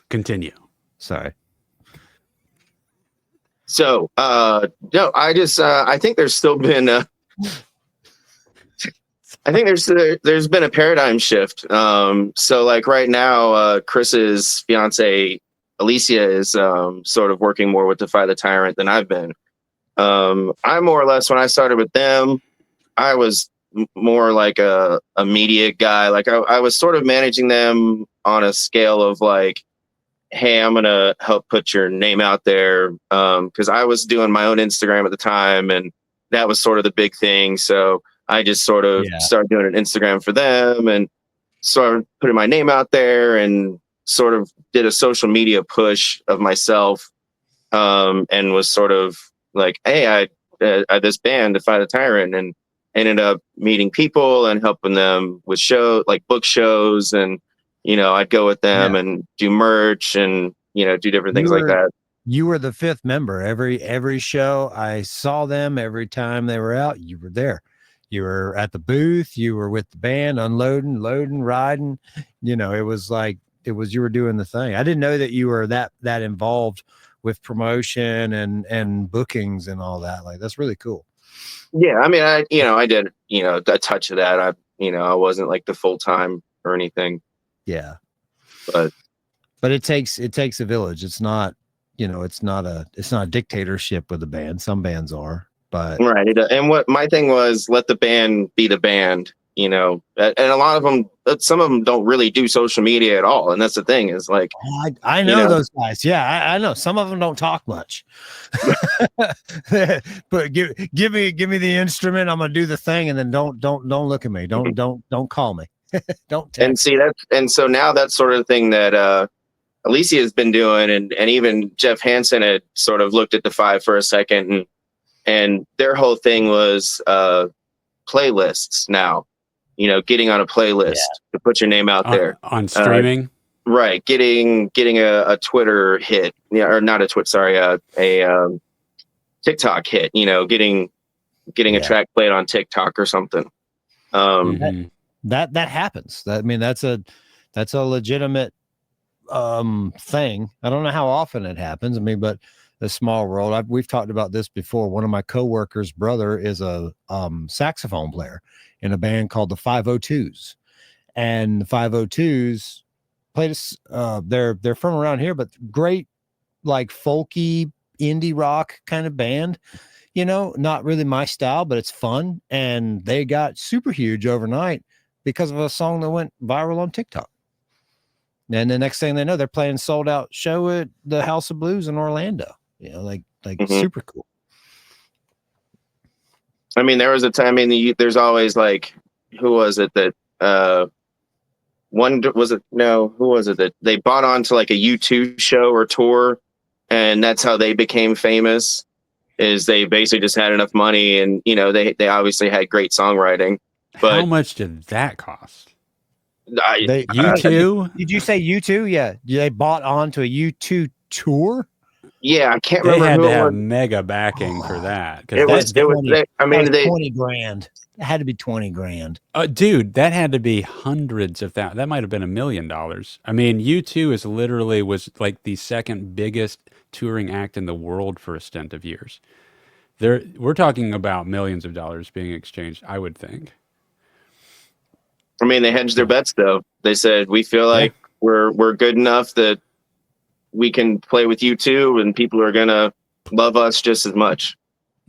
Continue. Sorry. So, no, I think there's still been, I think there's been a paradigm shift. So like right now, Chris's fiance, Alicia, is, sort of working more with Defy the Tyrant than I've been. I more or less, when I started with them, I was more like a media guy. Like I was sort of managing them on a scale of like, hey, I'm going to help put your name out there. Cause I was doing my own Instagram at the time, and that was sort of the big thing. So I just sort of started doing an Instagram for them and started putting my name out there and sort of did a social media push of myself. And was sort of like, hey, I this band, Defy the Tyrant, and ended up meeting people and helping them with book shows, and I'd go with them and do merch and do different things like that. You were the fifth member. Every show I saw them, every time they were out, you were there. You were at the booth, you were with the band, unloading, loading, riding. It was like you were doing the thing. I didn't know that you were that involved with promotion and bookings and all that. Like, that's really cool. Yeah, I mean, I did, a touch of that. I wasn't like the full time or anything. Yeah, but it takes a village. It's not, it's not a dictatorship with a band. Some bands are, but right. And what my thing was, let the band be the band. And a lot of them, some of them don't really do social media at all. And that's the thing, is like, I know those guys. Yeah, I know some of them don't talk much, but give me the instrument. I'm going to do the thing. And then don't look at me. Don't call me. Don't text. And see and so now that's sort of the thing that, Alicia has been doing. And even Jeff Hansen had sort of looked at Defy for a second, and their whole thing was, playlists now. Getting on a playlist to put your name out there on streaming, right? Getting a Twitter hit, or not a Twitter, sorry, a TikTok hit. Getting a track played on TikTok or something. That happens. That's a legitimate thing. I don't know how often it happens. I mean, but the small world. We've talked about this before. One of my coworkers' brother is a saxophone player in a band called the 502s, and the 502s played us. They're from around here, but great, like folky indie rock kind of band. Not really my style, but it's fun. And they got super huge overnight because of a song that went viral on TikTok. And the next thing they know, they're playing sold out show at the House of Blues in Orlando. Super cool. I mean, there was a time. I mean, there's always like, who was it that who was it that they bought onto like a U2 show or tour, and that's how they became famous. Is they basically just had enough money, and they obviously had great songwriting. But how much did that cost? U2? Did you say U2? Yeah. They bought onto a U2 tour? Yeah, I can't They remember had who to it have was. mega backing for that. It was 20 grand. It had to be 20 grand. Dude, that had to be hundreds of thousands. That might have been $1 million. I mean, U2 was like the second biggest touring act in the world for a stint of years. We're talking about millions of dollars being exchanged, I would think. I mean, they hedged their bets though. They said, we feel like we're good enough that we can play with U2 and people are gonna love us just as much.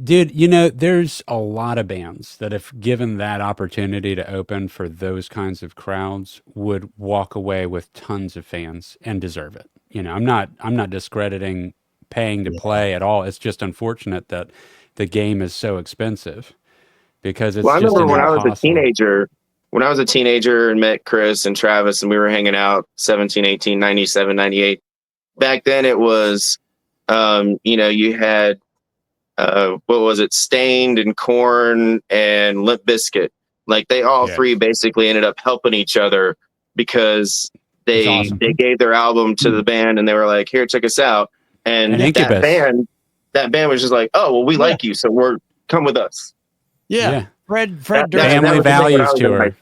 Dude, there's a lot of bands that if given that opportunity to open for those kinds of crowds would walk away with tons of fans and deserve it. I'm not discrediting paying to play at all. It's just unfortunate that the game is so expensive because it's I just remember when I was a teenager and met Chris and Travis and we were hanging out 17, 18, 97, 98. Back then it was, you had, what was it? Stained and Korn and Limp Bizkit. Like they all three basically ended up helping each other because they gave their album to the band and they were like, here, check us out. And that band was just like, oh, well, we like you. So come with us. Yeah. Fred Durst. Family values tour.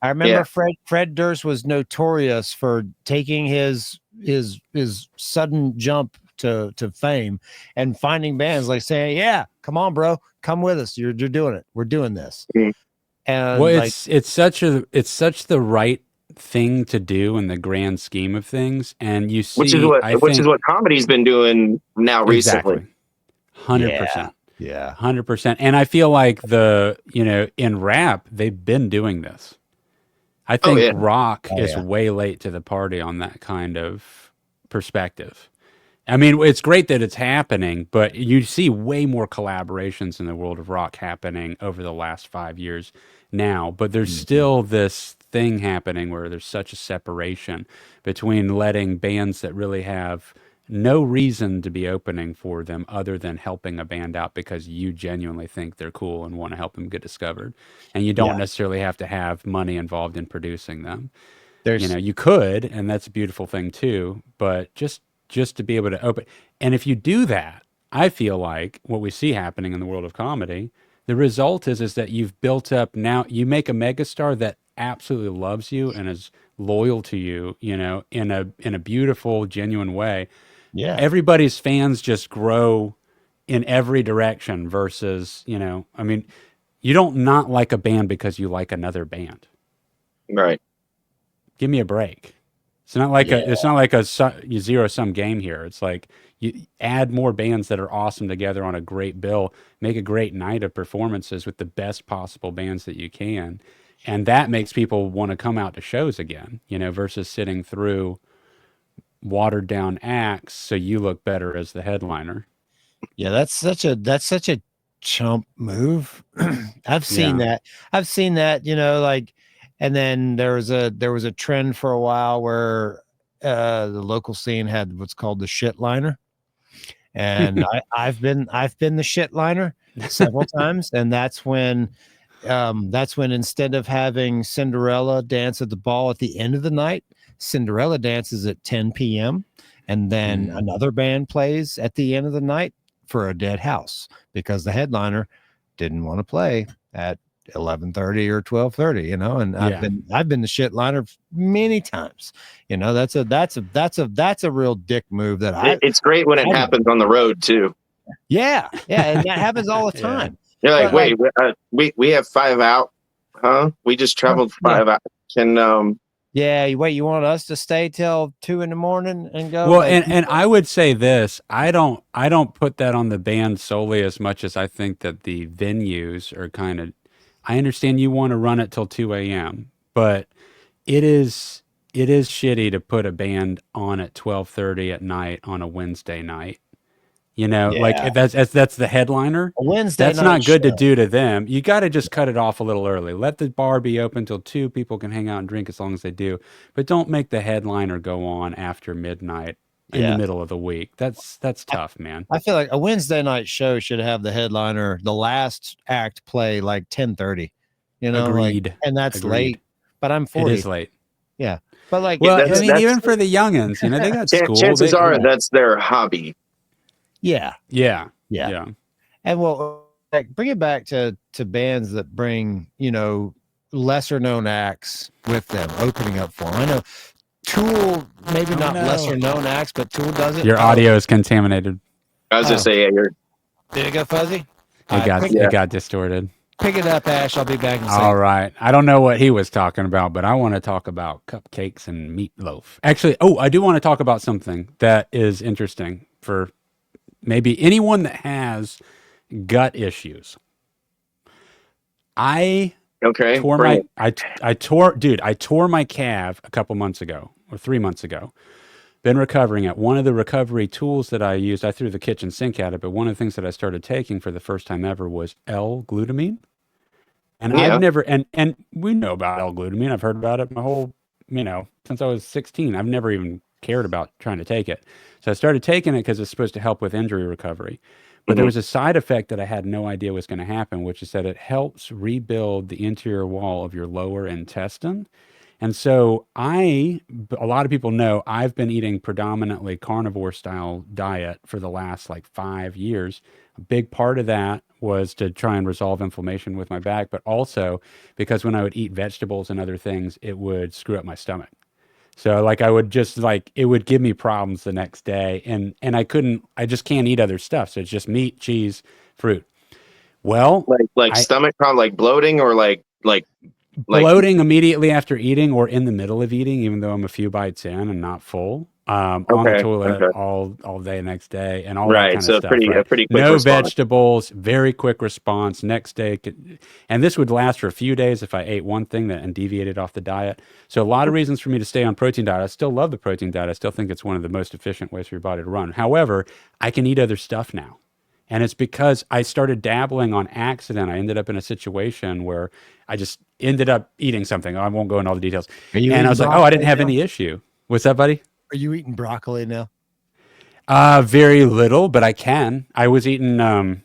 I remember Fred Durst was notorious for taking his sudden jump to fame and finding bands like saying, yeah, come on, bro, come with us. You're doing it. We're doing this. Mm-hmm. And it's such the right thing to do in the grand scheme of things. And you see, which is what comedy's been doing now recently. 100%. Yeah. 100%. And I feel like in rap, they've been doing this. I think rock is way late to the party on that kind of perspective. I mean, it's great that it's happening, but you see way more collaborations in the world of rock happening over the last 5 years now. But there's still this thing happening where there's such a separation between letting bands that really have no reason to be opening for them other than helping a band out because you genuinely think they're cool and want to help them get discovered. And you don't necessarily have to have money involved in producing them. You could, and that's a beautiful thing too, but just to be able to open. And if you do that, I feel like what we see happening in the world of comedy, the result is that you've built up, now you make a megastar that absolutely loves you and is loyal to you, in a beautiful, genuine way. Yeah. Everybody's fans just grow in every direction versus, I mean, you don't not like a band because you like another band. Right. Give me a break. It's not like a zero-sum game here. It's like you add more bands that are awesome together on a great bill, make a great night of performances with the best possible bands that you can. And that makes people want to come out to shows again, versus sitting through watered down acts so you look better as the headliner. Yeah, that's such a chump move. I've seen that. And then there was a trend for a while where the local scene had what's called the shit liner. And I've been the shit liner several times. And that's when instead of having Cinderella dance at the ball at the end of the night, Cinderella dances at 10 p.m. and then another band plays at the end of the night for a dead house because the headliner didn't want to play at 11:30 or 12:30, you know, and Yeah. I've been the shit liner many times. You know, that's a real dick move that It's great when it happens on the road too. Yeah, and that happens all the Yeah. time. You're like, But, wait, we have 5 out, huh? We just traveled 5 out. Can yeah, you want us to stay till 2 in the morning and go? Well, Like, and I would say this, I don't put that on the band solely as much as I think that the venues are kind of, I understand you want to run it till 2 a.m., but it is shitty to put a band on at 12:30 at night on a Wednesday night. You know, like Yeah. if that's the headliner. a Wednesday That's night not good to show. do to them. You got to just cut it off a little early. Let the bar be open till 2. People can hang out and drink as long as they do. But don't make the headliner go on after midnight in the Yeah. middle of the week. That's tough, man. I feel like a Wednesday night show should have the headliner, the last act play like 10:30. You know, Agreed. like, and that's Agreed. late. But I'm 40. It is late. Yeah, but like, Well, that's- I mean, even for the youngins, you know, they got school. chances are yeah. that's their hobby. yeah, Yeah. and well, like, bring it back to bands that bring, you know, lesser known acts with them opening up for them. I know Tool, maybe not lesser known acts, but Tool does it. Your audio is contaminated. I was just saying, Did it go fuzzy? It got distorted. Pick it up, Ash. I'll be back in a second. All right. I don't know what he was talking about, but I want to talk about cupcakes and meatloaf. Actually, I do want to talk about something that is interesting for maybe anyone that has gut issues. I tore my calf a couple months ago or 3 months ago. Been recovering it. One of the recovery tools that I used, I threw the kitchen sink at it, but one of the things that I started taking for the first time ever was L-glutamine. And I've never, and we know about L-glutamine. I've heard about it my whole, since I was 16. I've never even cared about trying to take it. So I started taking it because it's supposed to help with injury recovery. But there was a side effect that I had no idea was going to happen, which is that it helps rebuild the interior wall of your lower intestine. And so a lot of people know I've been eating predominantly carnivore style diet for the last like 5 years. A big part of that was to try and resolve inflammation with my back, but also because when I would eat vegetables and other things, it would screw up my stomach. So like I would just like, it would give me problems the next day and I just can't eat other stuff. So it's just meat, cheese, fruit. Well, like stomach problem, like bloating or like bloating immediately after eating or in the middle of eating, even though I'm a few bites in and not full. On the toilet all day next day and all that kind of stuff. A pretty quick no response. Vegetables, very quick response. Next day, and this would last for a few days if I ate one thing and deviated off the diet. So a lot of reasons for me to stay on protein diet. I still love the protein diet. I still think it's one of the most efficient ways for your body to run. However, I can eat other stuff now. And it's because I started dabbling on accident. I ended up in a situation where I just ended up eating something. I won't go into all the details. And I was like, I didn't have any issue. What's that, buddy? Are you eating broccoli now? Very little, but I can. I was eating oh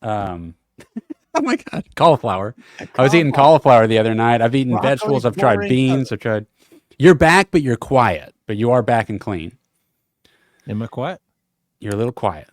my God, cauliflower. I was eating cauliflower the other night. I've eaten vegetables. I've tried beans. I've tried. You're back, but you're quiet. But you are back and clean. Am I quiet? You're a little quiet.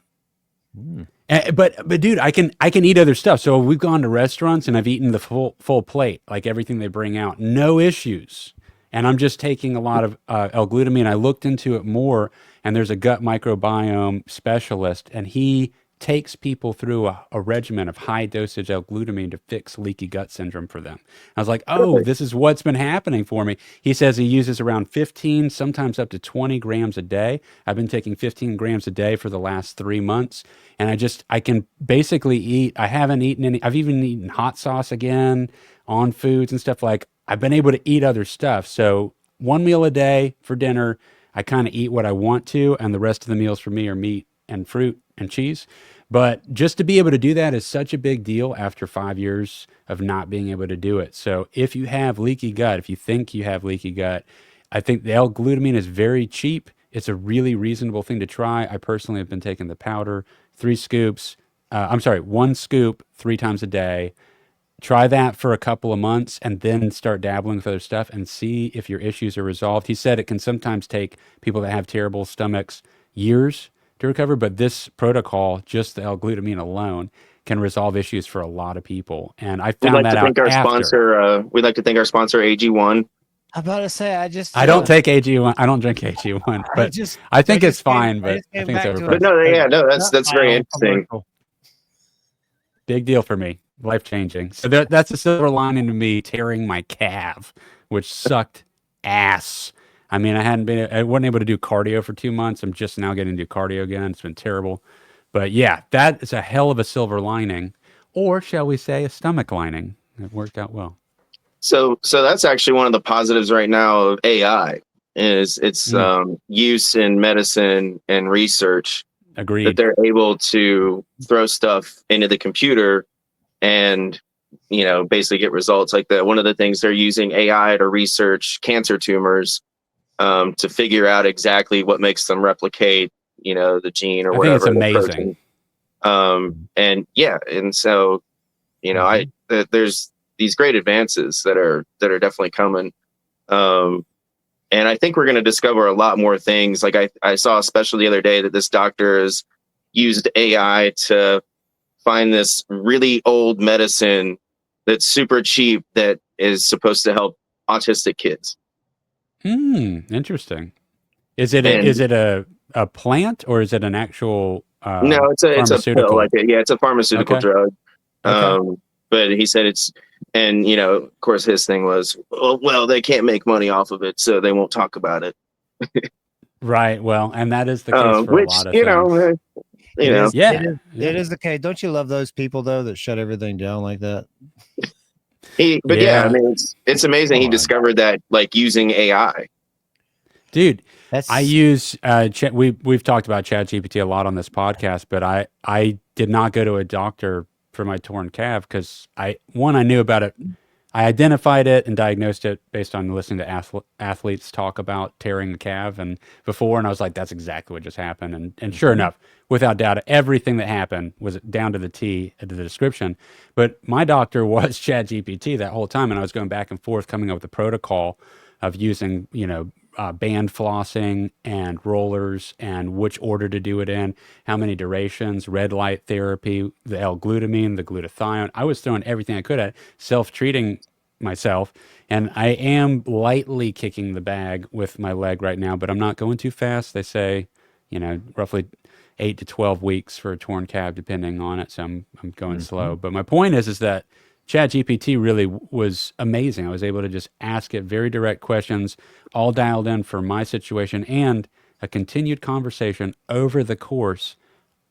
But dude, I can eat other stuff. So we've gone to restaurants and I've eaten the full plate, like everything they bring out, no issues. And I'm just taking a lot of L-glutamine. I looked into it more, and there's a gut microbiome specialist, and he takes people through a regimen of high dosage L-glutamine to fix leaky gut syndrome for them. I was like, this is what's been happening for me. He says he uses around 15, sometimes up to 20 grams a day. I've been taking 15 grams a day for the last 3 months, and I can basically eat. I haven't eaten any. I've even eaten hot sauce again on foods and stuff. Like, I've been able to eat other stuff. So 1 meal a day for dinner, I kind of eat what I want to, and the rest of the meals for me are meat and fruit and cheese. But just to be able to do that is such a big deal after 5 years of not being able to do it. So if you have leaky gut, if you think you have leaky gut, I think the L-glutamine is very cheap. It's a really reasonable thing to try. I personally have been taking the powder, 1 scoop 3 times a day. Try that for a couple of months and then start dabbling with other stuff and see if your issues are resolved. He said it can sometimes take people that have terrible stomachs years to recover, but this protocol, just the L-glutamine alone, can resolve issues for a lot of people. And I We'd found like that to out thank our after. sponsor. We'd like to thank our sponsor, AG1. I'm about to say, I don't take AG1. I don't drink AG1, but I think it's fine. But I think it's overpriced. But no, that's very interesting. Big deal for me. Life changing. So that's a silver lining to me tearing my calf, which sucked ass. I mean, I wasn't able to do cardio for 2 months. I'm just now getting to do cardio again. It's been terrible. But yeah, that is a hell of a silver lining, or shall we say a stomach lining. It worked out well. So that's actually one of the positives right now of AI is its use in medicine and research. Agreed. That they're able to throw stuff into the computer and, basically get results like that. One of the things they're using AI to research cancer tumors to figure out exactly what makes them replicate, the gene or whatever. I think it's amazing. And so, there's these great advances that are definitely coming. And I think we're going to discover a lot more things. Like I saw a special the other day that this doctor has used AI to find this really old medicine that's super cheap that is supposed to help autistic kids. Interesting. Is it a plant or is it an actual no, it's a pill. It's a pharmaceutical drug. Okay. But he said and of course his thing was, well, they can't make money off of it, so they won't talk about it. Right. Well, and that is the case for a lot of things. It is the case. Don't you love those people though that shut everything down like that? I mean, it's amazing he discovered that, like, using AI. Dude, I use we've talked about ChatGPT a lot on this podcast, but I did not go to a doctor for my torn calf because I knew about it. I identified it and diagnosed it based on listening to athletes talk about tearing the calf and I was like, that's exactly what just happened. And sure enough, without doubt, everything that happened was down to the T to the description. But my doctor was ChatGPT that whole time, and I was going back and forth coming up with a protocol of using, band flossing and rollers and which order to do it in, how many durations, red light therapy, the L-glutamine, the glutathione. I was throwing everything I could at self-treating myself, and I am lightly kicking the bag with my leg right now, but I'm not going too fast. They say, roughly 8 to 12 weeks for a torn calf, depending on it. So I'm going slow. But my point is that ChatGPT really was amazing. I was able to just ask it very direct questions, all dialed in for my situation, and a continued conversation over the course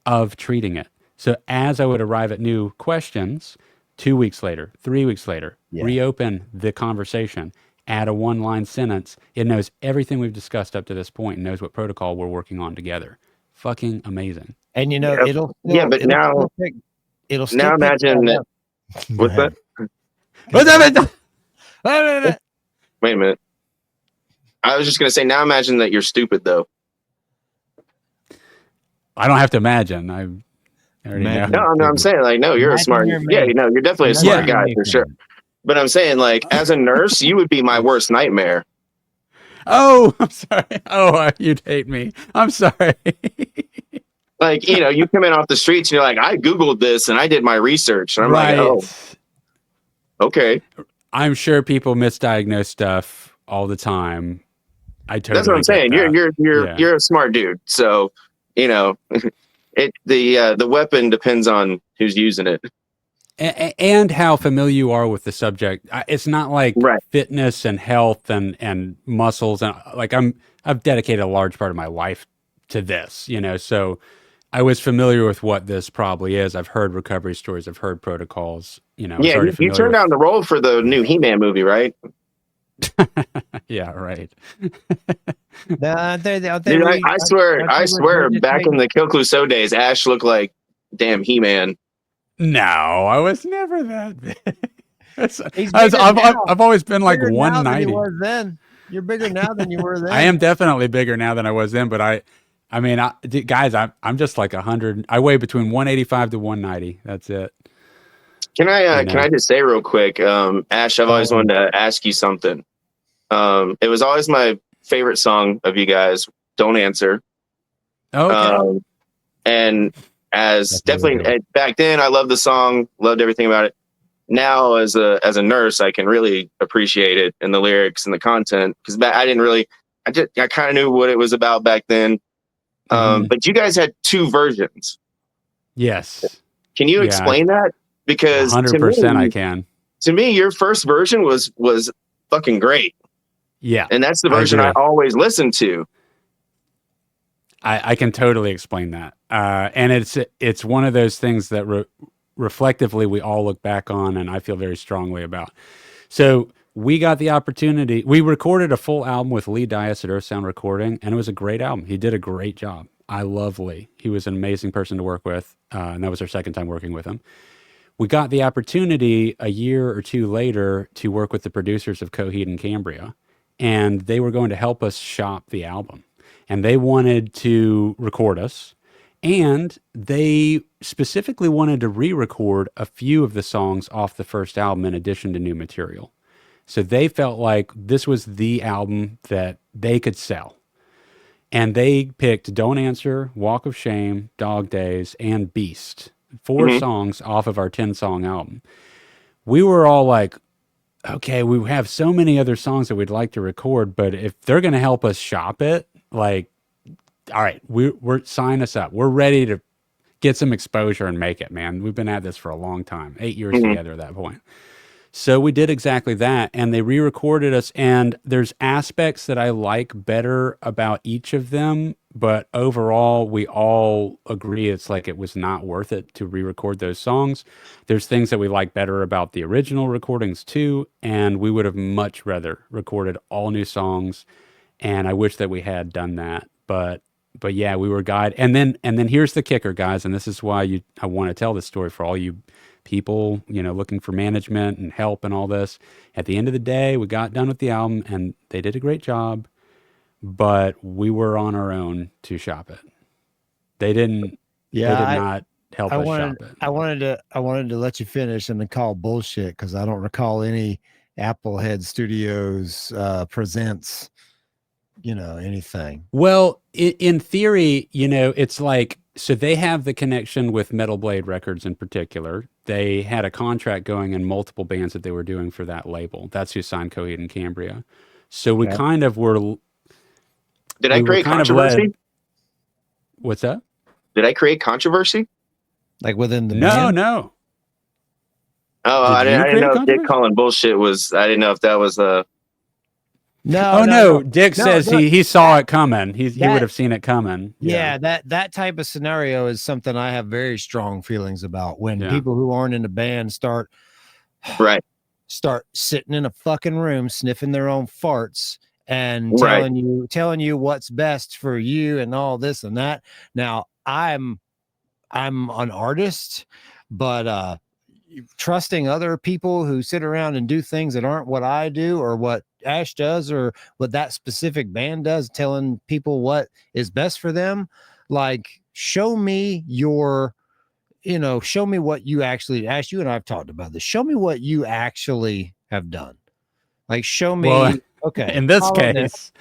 of treating it. So as I would arrive at new questions, 2 weeks later, 3 weeks later, reopen the conversation, add a one-line sentence. It knows everything we've discussed up to this point and knows what protocol we're working on together. Fucking amazing. And now imagine that. What's that? Wait a minute. I was just going to say, now imagine that you're stupid, though. I don't have to imagine. I already know. No, I'm saying, like, no, you're a smart. You're definitely a smart guy for sure. But I'm saying, like, as a nurse, you would be my worst nightmare. Oh, I'm sorry. Oh, you'd hate me. I'm sorry. Like, you come in off the streets and you're like, I Googled this and I did my research. And I'm like, oh, okay. I'm sure people misdiagnose stuff all the time. That's what I'm saying. You're a smart dude. So, the weapon depends on who's using it. And how familiar you are with the subject. It's not like fitness and health and muscles. And like I've dedicated a large part of my life to this, so I was familiar with what this probably is. I've heard recovery stories. I've heard protocols. You turned down the role for the new He-Man movie, right? Yeah, right. Dude, I swear, back in the Kill Clouseau days, Ash looked like damn He-Man. No, I was never that big. I've always been like 190. You're bigger now than you were then. I am definitely bigger now than I was then, but guys, I'm just like 100. I weigh between 185 to 190. That's it. Can I just say real quick, Ash, I've always wanted to ask you something. It was always my favorite song of you guys, Don't Answer. Okay. And as definitely back then. I loved the song, loved everything about it. Now, as a nurse, I can really appreciate it and the lyrics and the content, because I didn't really. I kind of knew what it was about back then. But you guys had 2 versions. Yes. Can you explain that? Because 100% I can. To me, your first version was fucking great. Yeah. And that's the version I always listen to. I can totally explain that. And it's one of those things that reflectively we all look back on, and I feel very strongly about. So we got the opportunity. We recorded a full album with Lee Dias at Earth Sound Recording, and it was a great album. He did a great job. I love Lee. He was an amazing person to work with, and that was our second time working with him. We got the opportunity a year or 2 later to work with the producers of Coheed and Cambria, and they were going to help us shop the album. And they wanted to record us, and they specifically wanted to re-record a few of the songs off the first album in addition to new material. So they felt like this was the album that they could sell. And they picked Don't Answer, Walk of Shame, Dog Days, and Beast. 4 songs off of our 10-song album. We were all like, okay, we have so many other songs that we'd like to record, but if they're going to help us shop it, like, all right, we're sign us up. We're ready to get some exposure and make it, man. We've been at this for a long time, 8 years together at that point. So we did exactly that, and they re-recorded us, and there's aspects that I like better about each of them, but overall, we all agree it's like it was not worth it to re-record those songs. There's things that we like better about the original recordings too, and we would have much rather recorded all new songs, and I wish that we had done that, but yeah, we were guided. And then here's the kicker, guys, and this is why I want to tell this story for all you people, looking for management and help and all this. At the end of the day, we got done with the album and they did a great job, but we were on our own to shop it. They did not help us shop it. I wanted to let you finish and then call bullshit, because I don't recall any Applehead Studios presents, anything. Well, in theory, it's like, so they have the connection with Metal Blade Records in particular. They had a contract going in multiple bands that they were doing for that label. That's who signed Coheed and Cambria. So we kind of were. Did I create controversy? What's that? Did I create controversy? Like within the No. Oh, I didn't know Dick calling bullshit was. I didn't know if that was a. No. Dick says he saw it coming. He would have seen it coming. Yeah, that type of scenario is something I have very strong feelings about. When people who aren't in the band start sitting in a fucking room sniffing their own farts and telling you what's best for you and all this and that. Now, I'm an artist, but trusting other people who sit around and do things that aren't what I do or what Ash does or what that specific band does, telling people what is best for them, like, show me what you actually. Ash, you and I have talked about this. Show me what you actually have done. Like, show me. Okay, in this case.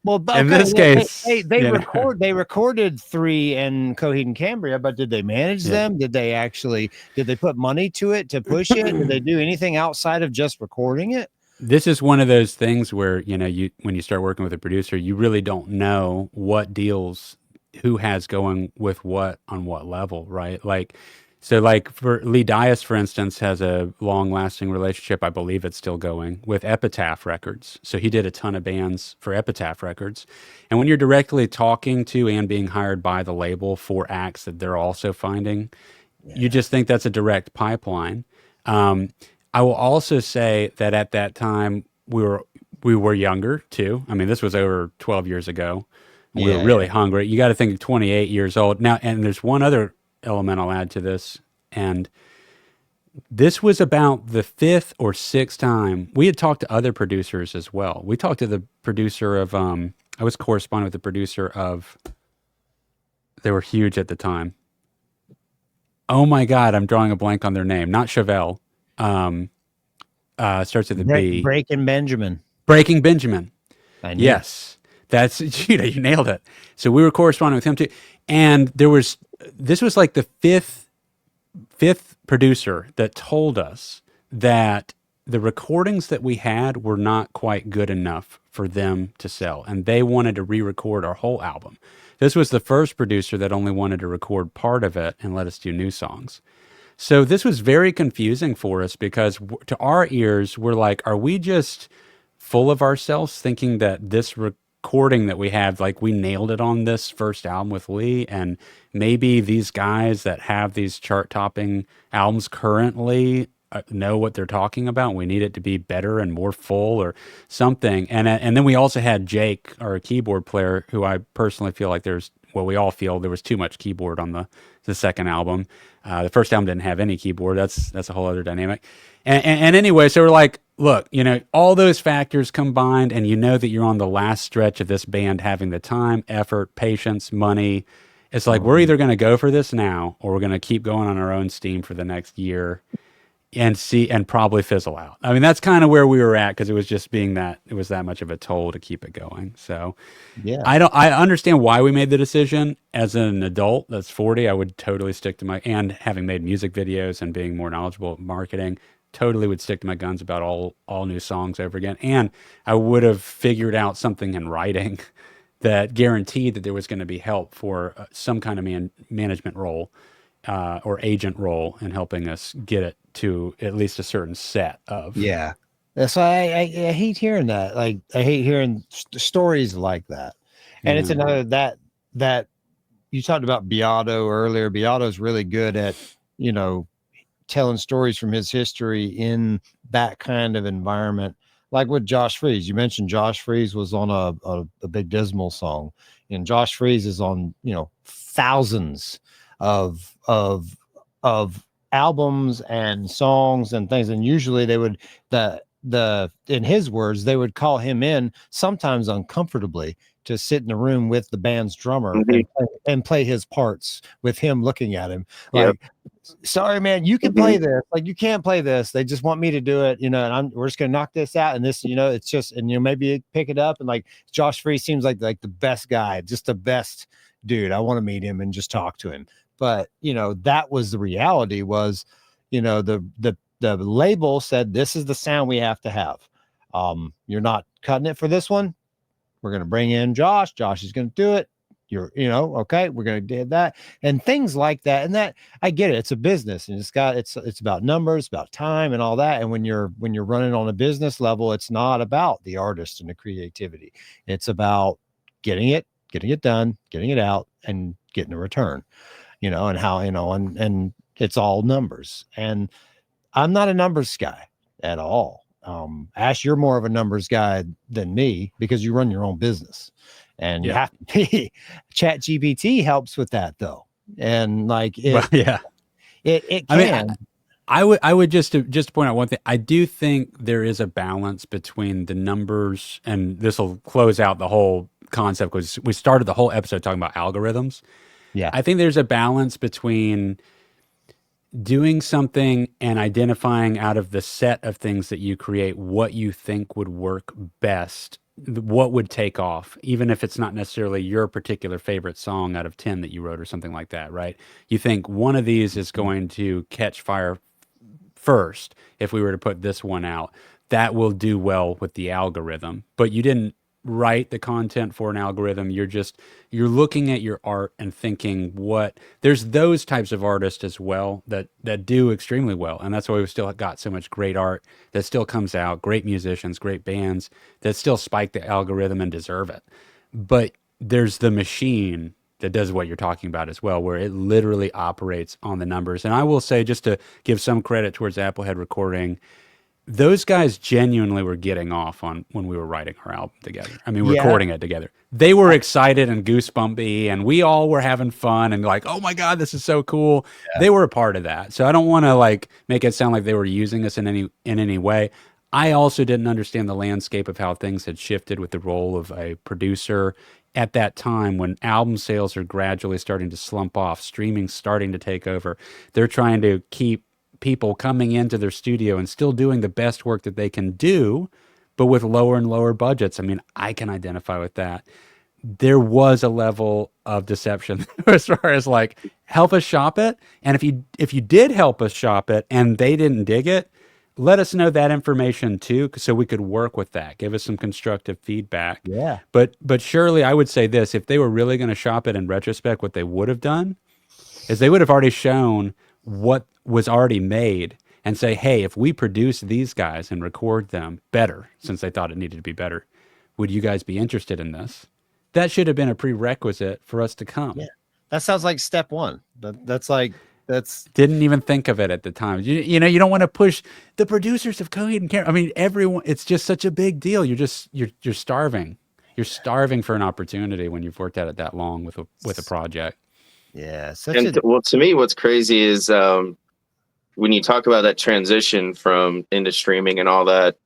Well, in this case, they recorded 3 in Coheed and Cambria, but did they manage them? Did they put money to it to push it? Did they do anything outside of just recording it? This is one of those things where, when you start working with a producer, you really don't know what deals, who has going with what on what level, right? So for Lee Dias, for instance, has a long-lasting relationship, I believe it's still going, with Epitaph Records. So he did a ton of bands for Epitaph Records. And when you're directly talking to and being hired by the label for acts that they're also finding, you just think that's a direct pipeline. I will also say that at that time, we were younger, too. I mean, this was over 12 years ago. We were really hungry. You got to think 28 years old. Now, and there's one other element I'll add to this, and this was about the 5th or 6th time we had talked to other producers as well. We talked to the producer of I was corresponding with the producer of, they were huge at the time. Oh my God, I'm drawing a blank on their name. Not Chevelle. Starts with a B. Breaking Benjamin. Yes. That's, you nailed it. So we were corresponding with him too. And there was this was like the fifth producer that told us that the recordings that we had were not quite good enough for them to sell, and they wanted to re-record our whole album. This was the first producer that only wanted to record part of it and let us do new songs. So this was very confusing for us because to our ears, we're like, are we just full of ourselves thinking that this recording that we have, like we nailed it on this first album with Lee, and maybe these guys that have these chart topping albums currently know what they're talking about. We need it to be better and more full or something. And then we also had Jake, our keyboard player, who I personally feel like we all feel there was too much keyboard on the second album. The first album didn't have any keyboard. That's a whole other dynamic. And anyway, so we're like, look, all those factors combined, and that you're on the last stretch of this band having the time, effort, patience, money. It's like, we're either going to go for this now, or we're going to keep going on our own steam for the next year and probably fizzle out. I mean, that's kind of where we were at, because it was just it was that much of a toll to keep it going. So yeah, I understand why we made the decision. As an adult that's 40, I would totally stick to and having made music videos and being more knowledgeable at marketing, totally would stick to my guns about all new songs over again. And I would have figured out something in writing that guaranteed that there was going to be help for some kind of management role or agent role in helping us get it to at least a certain set of. Yeah. That's why I hate hearing that. Like, I hate hearing stories like that. And it's another that you talked about Beato earlier. Beato's really good at, telling stories from his history in that kind of environment. Like with Josh Freese, you mentioned Josh Freese was on a Big Dismal song, and Josh Freese is on, thousands of albums and songs and things. And usually they would, in his words, they would call him in sometimes uncomfortably to sit in the room with the band's drummer and play his parts with him looking at him like, sorry, man, you can play this. Like, you can't play this. They just want me to do it, and we're just going to knock this out. And this, it's just, and maybe pick it up. And like Josh Freese seems like the best guy, just the best dude. I want to meet him and just talk to him. But, that was the reality was, the label said, this is the sound we have to have. You're not cutting it for this one. We're going to bring in Josh. Josh is going to do it. Okay, we're going to do that and things like that. And that, I get it. It's a business, and it's about numbers, about time and all that. And when you're running on a business level, it's not about the artist and the creativity. It's about getting it done, getting it out, and getting a return, and how, and it's all numbers. And I'm not a numbers guy at all. Ash, you're more of a numbers guy than me because you run your own business, and you have to be. Chat GPT helps with that though. And like, it can. I mean, I would just point out one thing. I do think there is a balance between the numbers, and this will close out the whole concept because we started the whole episode talking about algorithms. Yeah. I think there's a balance between doing something and identifying out of the set of things that you create what you think would work best, what would take off, even if it's not necessarily your particular favorite song out of 10 that you wrote or something like that, right? You think one of these is going to catch fire first. If we were to put this one out, that will do well with the algorithm, but you didn't write the content for an algorithm. You're looking at your art and thinking there's those types of artists as well that do extremely well. And that's why we've still got so much great art that still comes out, great musicians, great bands that still spike the algorithm and deserve it. But there's the machine that does what you're talking about as well, where it literally operates on the numbers. And I will say, just to give some credit towards Applehead Recording, those guys genuinely were getting off on when we were writing our album together. I mean, recording it together. They were excited and goosebumpy, and we all were having fun and like, oh my God, this is so cool. Yeah. They were a part of that. So I don't want to make it sound like they were using us in any way. I also didn't understand the landscape of how things had shifted with the role of a producer at that time when album sales are gradually starting to slump off, streaming starting to take over. They're trying to keep people coming into their studio and still doing the best work that they can do, but with lower and lower budgets. I mean, I can identify with that. There was a level of deception as far as help us shop it. And if you did help us shop it and they didn't dig it, let us know that information too, so we could work with that. Give us some constructive feedback. Yeah. But surely I would say this: if they were really going to shop it in retrospect, what they would have done is they would have already shown what was already made and say, hey, if we produce these guys and record them better, since they thought it needed to be better, would you guys be interested in this? That should have been a prerequisite for us to come. Yeah. That sounds like step one. That's didn't even think of it at the time. You know, you don't want to push the producers of Coheed and Cambria. I mean, everyone, it's just such a big deal. You're starving. You're starving for an opportunity when you've worked at it that long with a project. Yeah. Well, to me, what's crazy is when you talk about that transition from into streaming and all that,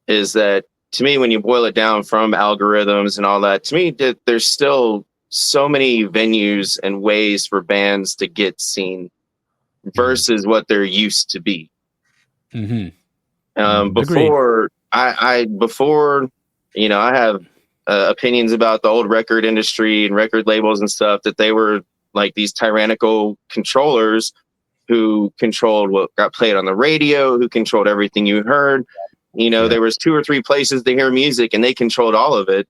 is that to me, when you boil it down from algorithms and all that, to me, there's still so many venues and ways for bands to get seen versus what they're used to be. Mm-hmm. Before you know, I have opinions about the old record industry and record labels and stuff, that they were like these tyrannical controllers who controlled what got played on the radio, who controlled everything you heard. You know, there was 2 or 3 places to hear music and they controlled all of it.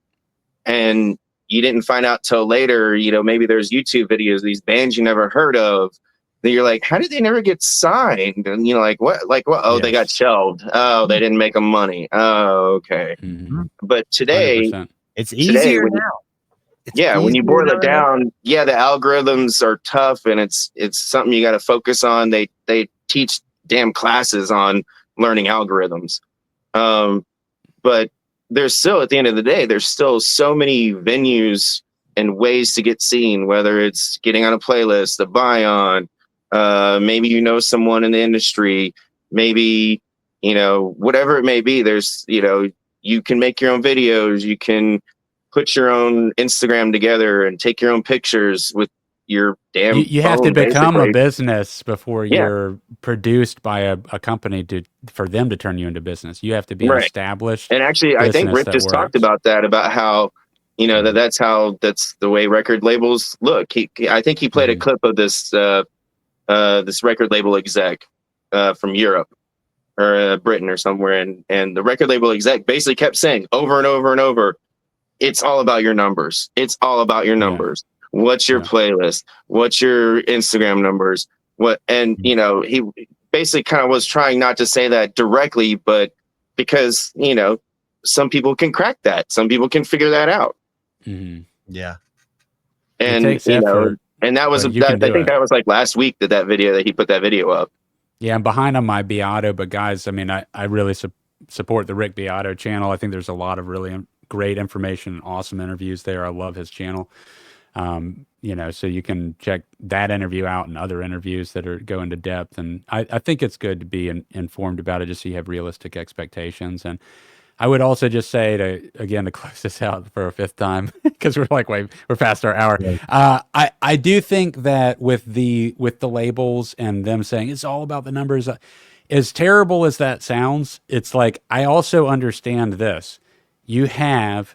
And you didn't find out till later, you know, maybe there's YouTube videos, these bands you never heard of, that you're like, how did they never get signed? And you know, like what? Oh, they got shelved. Oh, they didn't make them money. Oh, okay. Mm-hmm. But today, 100%. It's easier now. When you boil it down, the algorithms are tough, and it's something you got to focus on. They teach damn classes on learning algorithms, but there's still, at the end of the day, there's still so many venues and ways to get seen. Whether it's getting on a playlist, a buy on, maybe you know someone in the industry, maybe you know whatever it may be. There's you can make your own videos, you can put your own Instagram together and take your own pictures with your damn you have phone, to become basically a business before you're produced by a company for them to turn you into business. You have to be an established. And actually, I think Rick just talked about that, about how that's the way record labels look. I think he played a clip of this this record label exec from Europe or Britain or somewhere, and the record label exec basically kept saying over and over and over, it's all about your numbers. It's all about your numbers. What's your playlist? What's your Instagram numbers? And he basically kind of was trying not to say that directly, but because, some people can crack that. Some people can figure that out. Mm-hmm. Yeah. And, and that was, I think that was like last week that video that he put that video up. Yeah. I'm behind on my Beato, but guys, I mean, I really support the Rick Beato channel. I think there's a lot of really great information and awesome interviews there. I love his channel. So you can check that interview out and other interviews that go into depth. And I think it's good to be informed about it, just so you have realistic expectations. And I would also just say to close this out for a 5th time, because we're past our hour. Yeah. I do think that with the labels and them saying it's all about the numbers, as terrible as that sounds, it's like, I also understand this. You can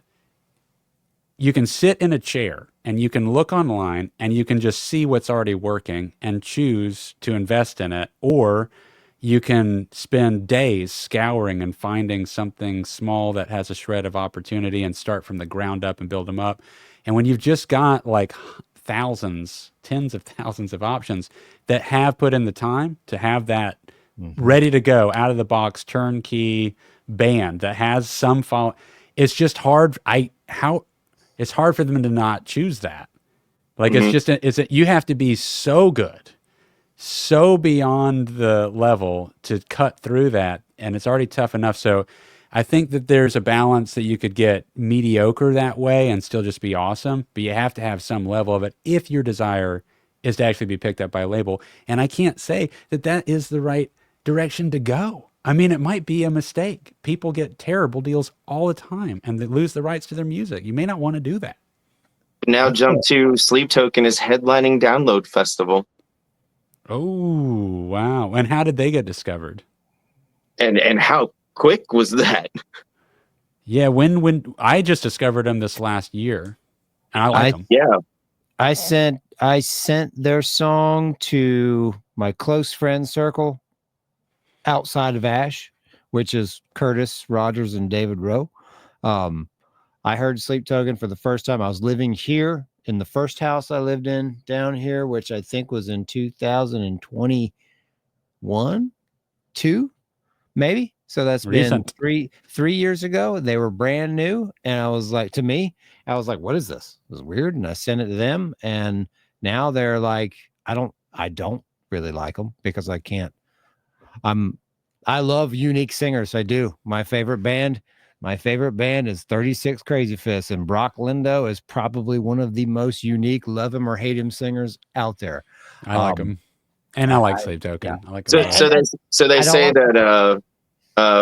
sit in a chair and you can look online and you can just see what's already working and choose to invest in it, or you can spend days scouring and finding something small that has a shred of opportunity and start from the ground up and build them up. And when you've just got like thousands, tens of thousands of options that have put in the time to have that ready to go, out of the box, turnkey band that has some follow, it's just hard. It's hard for them to not choose that. Like, you have to be so good, so beyond the level to cut through that. And it's already tough enough. So I think that there's a balance that you could get mediocre that way and still just be awesome, but you have to have some level of it if your desire is to actually be picked up by a label. And I can't say that is the right direction to go. I mean, it might be a mistake. People get terrible deals all the time and they lose the rights to their music. You may not want to do that. Now jump to Sleep Token is headlining Download Festival. Oh, wow. And how did they get discovered? And how quick was that? Yeah, when I just discovered them this last year, and I like them. Yeah. I sent I sent their song to my close friend circle outside of Ash, which is Curtis Rogers and David Rowe. I heard Sleep Token for the first time. I was living here in the first house I lived in down here, which I think was in 2021, 2, maybe. So that's Recent. been three years ago. They were brand new. And I was like, to me, I was like, what is this? It was weird. And I sent it to them. And now they're like, I don't really like them because I can't. I love unique singers. I do. My favorite band is 36 Crazy Fists, and Brock Lindo is probably one of the most unique love him or hate him singers out there. I like them. And I like Sleep Token. Yeah. I like So, them. so they say like that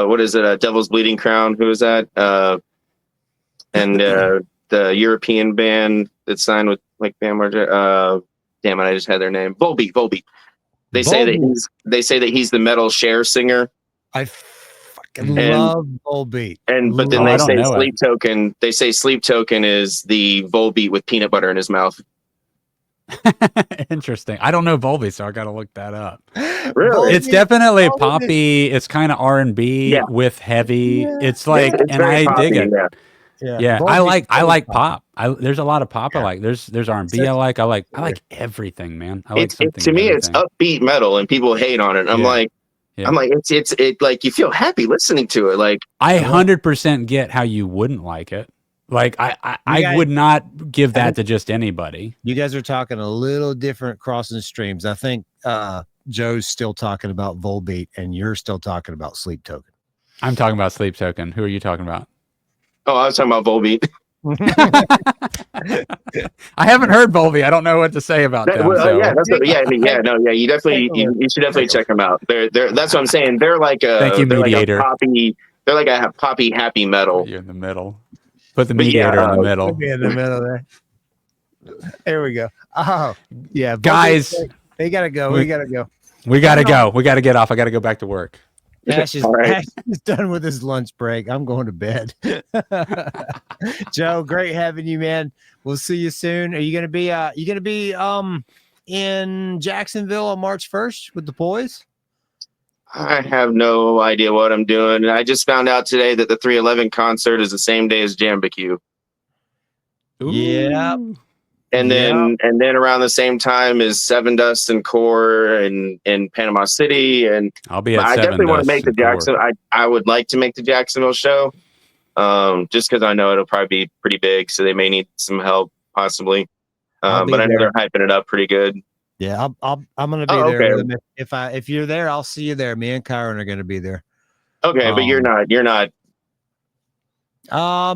what is it? Devil's Bleeding Crown. Who is that? And the European band that signed with like Bam Margera. Damn it! I just had their name. Volbeat. They say that he's the metal Cher singer. I fucking love Volbeat. But then they say Sleep Token. They say Sleep Token is the Volbeat with peanut butter in his mouth. Interesting. I don't know Volbeat, so I got to look that up. Really? It's definitely poppy. It's kind of R&B with heavy. Yeah. It's like, it's and I poppy, dig it. Yeah. I like pop. There's a lot of pop I like. There's R&B I like. I like everything, man. I like something. To me, it's upbeat metal, and people hate on it. I'm like, it's like you feel happy listening to it. Like I 100% get how you wouldn't like it. Like I would not give that to just anybody. You guys are talking a little different crossing streams. I think Joe's still talking about Volbeat, and you're still talking about Sleep Token. I'm talking about Sleep Token. Who are you talking about? Oh, I was talking about Volbeat. I haven't heard Volbeat. I don't know what to say about them. You definitely you should definitely check them out. They're that's what I'm saying. They're like a Thank you, mediator. They're like a poppy happy metal. You're in the middle. Put the mediator in the middle. Put me in the middle there. There we go. Oh yeah, guys, they gotta go. We gotta go. We gotta go. We gotta get off. I gotta go back to work. Ash is done with his lunch break. I'm going to bed. Joe, great having you, man. We'll see you soon. Are you gonna be in Jacksonville on March 1st with the boys? I have no idea what I'm doing. I just found out today that the 311 concert is the same day as Jambacue. Yeah. And then around the same time is Seven Dust and Core in Panama City. And I'll be at I definitely want to make the Jackson. I would like to make the Jacksonville show. Just because I know it'll probably be pretty big, so they may need some help possibly. But I know they're hyping it up pretty good. Yeah, I'm gonna be there. Okay. If you're there, I'll see you there. Me and Kyron are gonna be there. Okay, but you're not. Or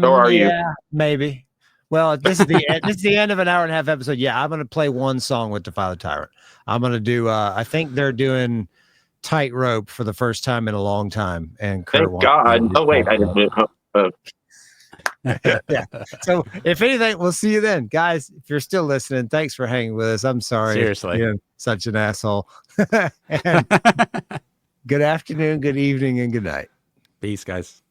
are you? Maybe. Well, this is the end of an 1.5-hour episode. Yeah, I'm gonna play one song with Defy the Tyrant. I'm gonna do. I think they're doing Tightrope for the first time in a long time. And Kurt thank God. Oh wait, I didn't. Yeah. So if anything, we'll see you then, guys. If you're still listening, thanks for hanging with us. I'm sorry, seriously, being such an asshole. And good afternoon, good evening, and good night. Peace, guys.